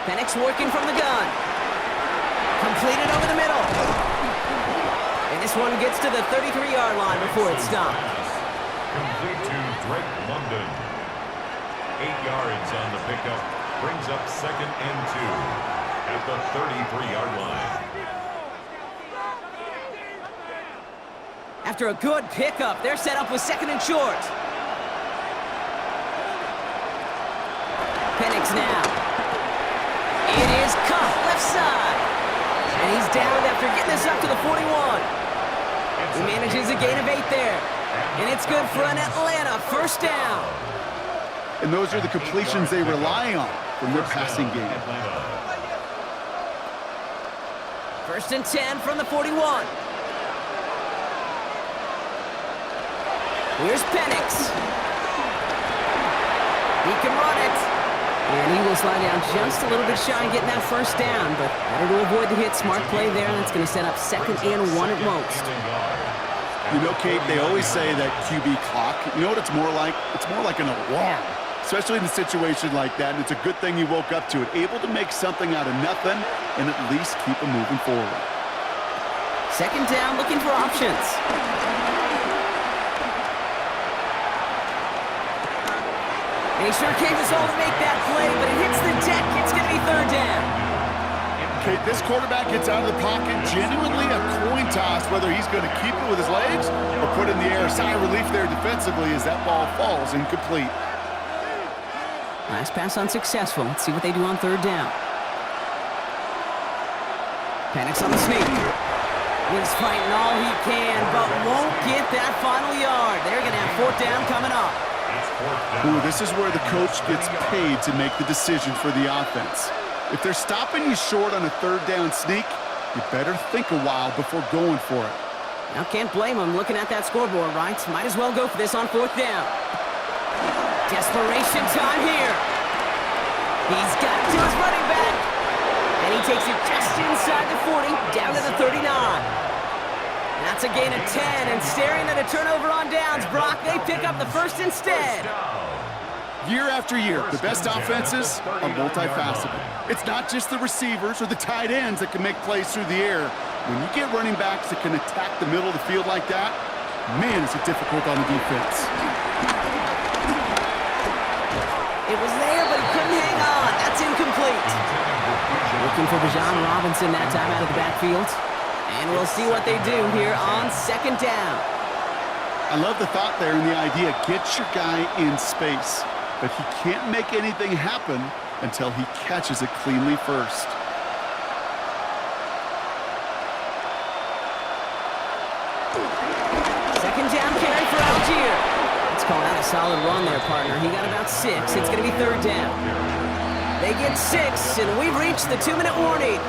Penix working from the gun. Completed over the middle. And this one gets to the 33-yard line before it's stopped. Complete to Drake London. 8 yards on the pickup, brings up 2nd and 2 at the 33-yard line. After a good pickup, they're set up with 2nd and short. Penix now. It is Cup, left side. And he's down after getting this up to the 41. He manages a gain of 8 there. And it's good for an Atlanta 1st down. And those are the completions they rely on from their passing game. 1st and 10 from the 41. Here's Penix. He can run it. And he will slide down just a little bit shy of getting that 1st down, but better to avoid the hit. Smart play there, and that's going to set up 2nd and 1 at most. You know, Kate, they always say that QB clock, you know what it's more like? It's more like an alarm. Especially in a situation like that, and it's a good thing you woke up to it. Able to make something out of nothing and at least keep them moving forward. 2nd down, looking for options. And he sure came his all to make that play, but it hits the deck. It's going to be 3rd down. Kate, this quarterback gets out of the pocket, genuinely a coin toss, whether he's going to keep it with his legs or put it in the air. Sigh of relief there defensively as that ball falls incomplete. Last pass unsuccessful. Let's see what they do on 3rd down. Penix on the sneak. He's fighting all he can, but won't get that final yard. They're going to have 4th down coming up. Ooh, this is where the coach gets paid to make the decision for the offense. If they're stopping you short on a 3rd down sneak, you better think a while before going for it. Now can't blame him looking at that scoreboard, right? Might as well go for this on 4th down. Desperation time here. He's got it to his running back. And he takes it just inside the 40, down to the 39. That's a gain of 10, and staring at a turnover on downs, Brock, they pick up the 1st instead. Year after year, the best offenses are multifaceted. It's not just the receivers or the tight ends that can make plays through the air. When you get running backs that can attack the middle of the field like that, man, is it difficult on the defense. It was there, but he couldn't hang on. That's Looking for Bijan Robinson that time out of the backfield. And we'll see what they do here on second down. I love the thought there and the idea. Get your guy in space. But he can't make anything happen until he catches it cleanly first. Second down carry for Algier. Let's call that a solid run there, partner. He got about 6. It's going to be third down. They get 6, and we've reached the 2-minute warning.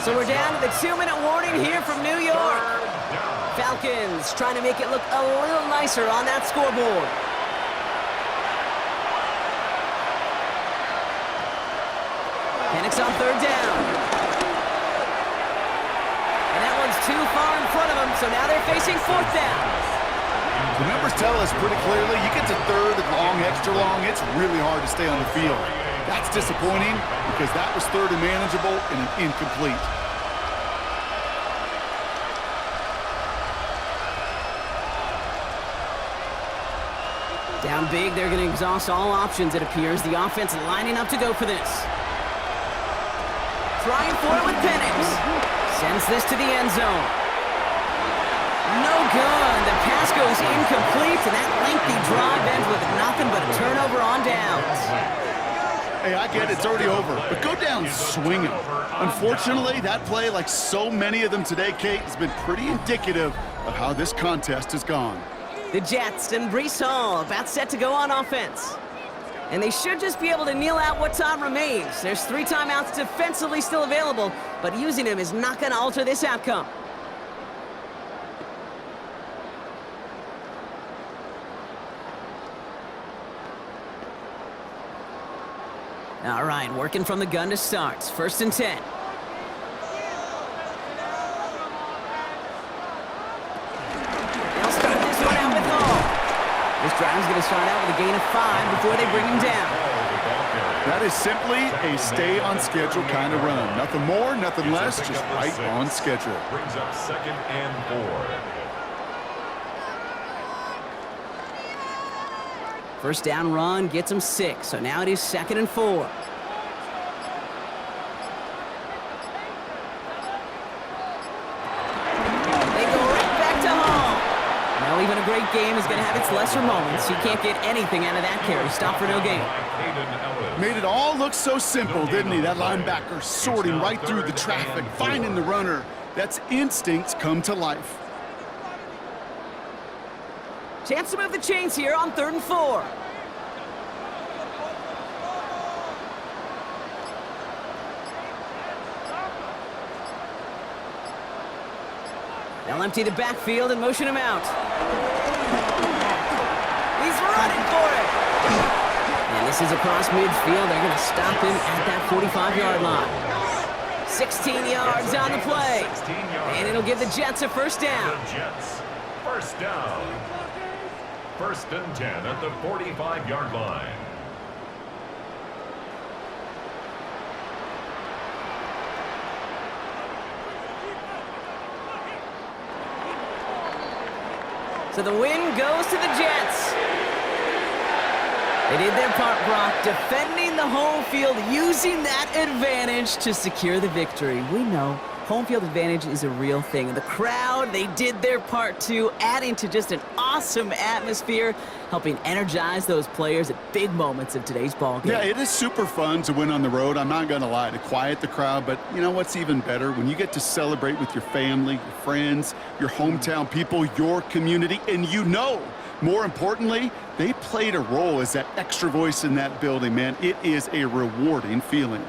So we're down to the 2-minute warning here from New York. Falcons trying to make it look a little nicer on that scoreboard. Penix on third down. And that one's too far in front of them, so now they're facing fourth down. The numbers tell us pretty clearly, you get to third and long, extra long, it's really hard to stay on the field. That's disappointing because that was third and manageable and an incomplete. Down big, they're going to exhaust all options, it appears. The offense lining up to go for this. Trying for it with Penix. Sends this to the end zone. No good. The pass goes incomplete, and that lengthy drive ends with nothing but a turnover on downs. Hey, I get it, it's already over, but go down swinging. Unfortunately, that play, like so many of them today, Kate, has been pretty indicative of how this contest has gone. The Jets and Breece Hall about set to go on offense. And they should just be able to kneel out what time remains. There's 3 timeouts defensively still available, but using them is not going to alter this outcome. All right, working from the gun to start. First and 10. They'll start this one out with Hall. This drive is going to start out with a gain of 5 before they bring him down. That is simply a stay on schedule kind of run. Nothing more, nothing less, just right on schedule. Brings up second and 4. First down run gets him 6, so now it is second and 4. They go right back to Hall. Now even a great game is going to have its lesser moments. You can't get anything out of that carry. Stop for no gain. Made it all look so simple, didn't he? That linebacker sorting right through the traffic, finding the runner. That's instincts come to life. Chance to move the chains here on 3rd and 4. They'll empty the backfield and motion him out. He's running for it. And this is across midfield. They're going to stop him at that 45-yard line. 16 yards on the play. And it'll give the Jets a first down. The Jets, first down. First and 10 at the 45-yard line. So the win goes to the Jets. They did their part, Brock, defending the home field, using that advantage to secure the victory. We know home field advantage is a real thing. And the crowd, they did their part too, adding to just an awesome atmosphere, helping energize those players at big moments of today's ballgame. Yeah, it is super fun to win on the road. I'm not going to lie, to quiet the crowd. But you know what's even better? When you get to celebrate with your family, your friends, your hometown people, your community, and you know, more importantly, they played a role as that extra voice in that building, man. It is a rewarding feeling.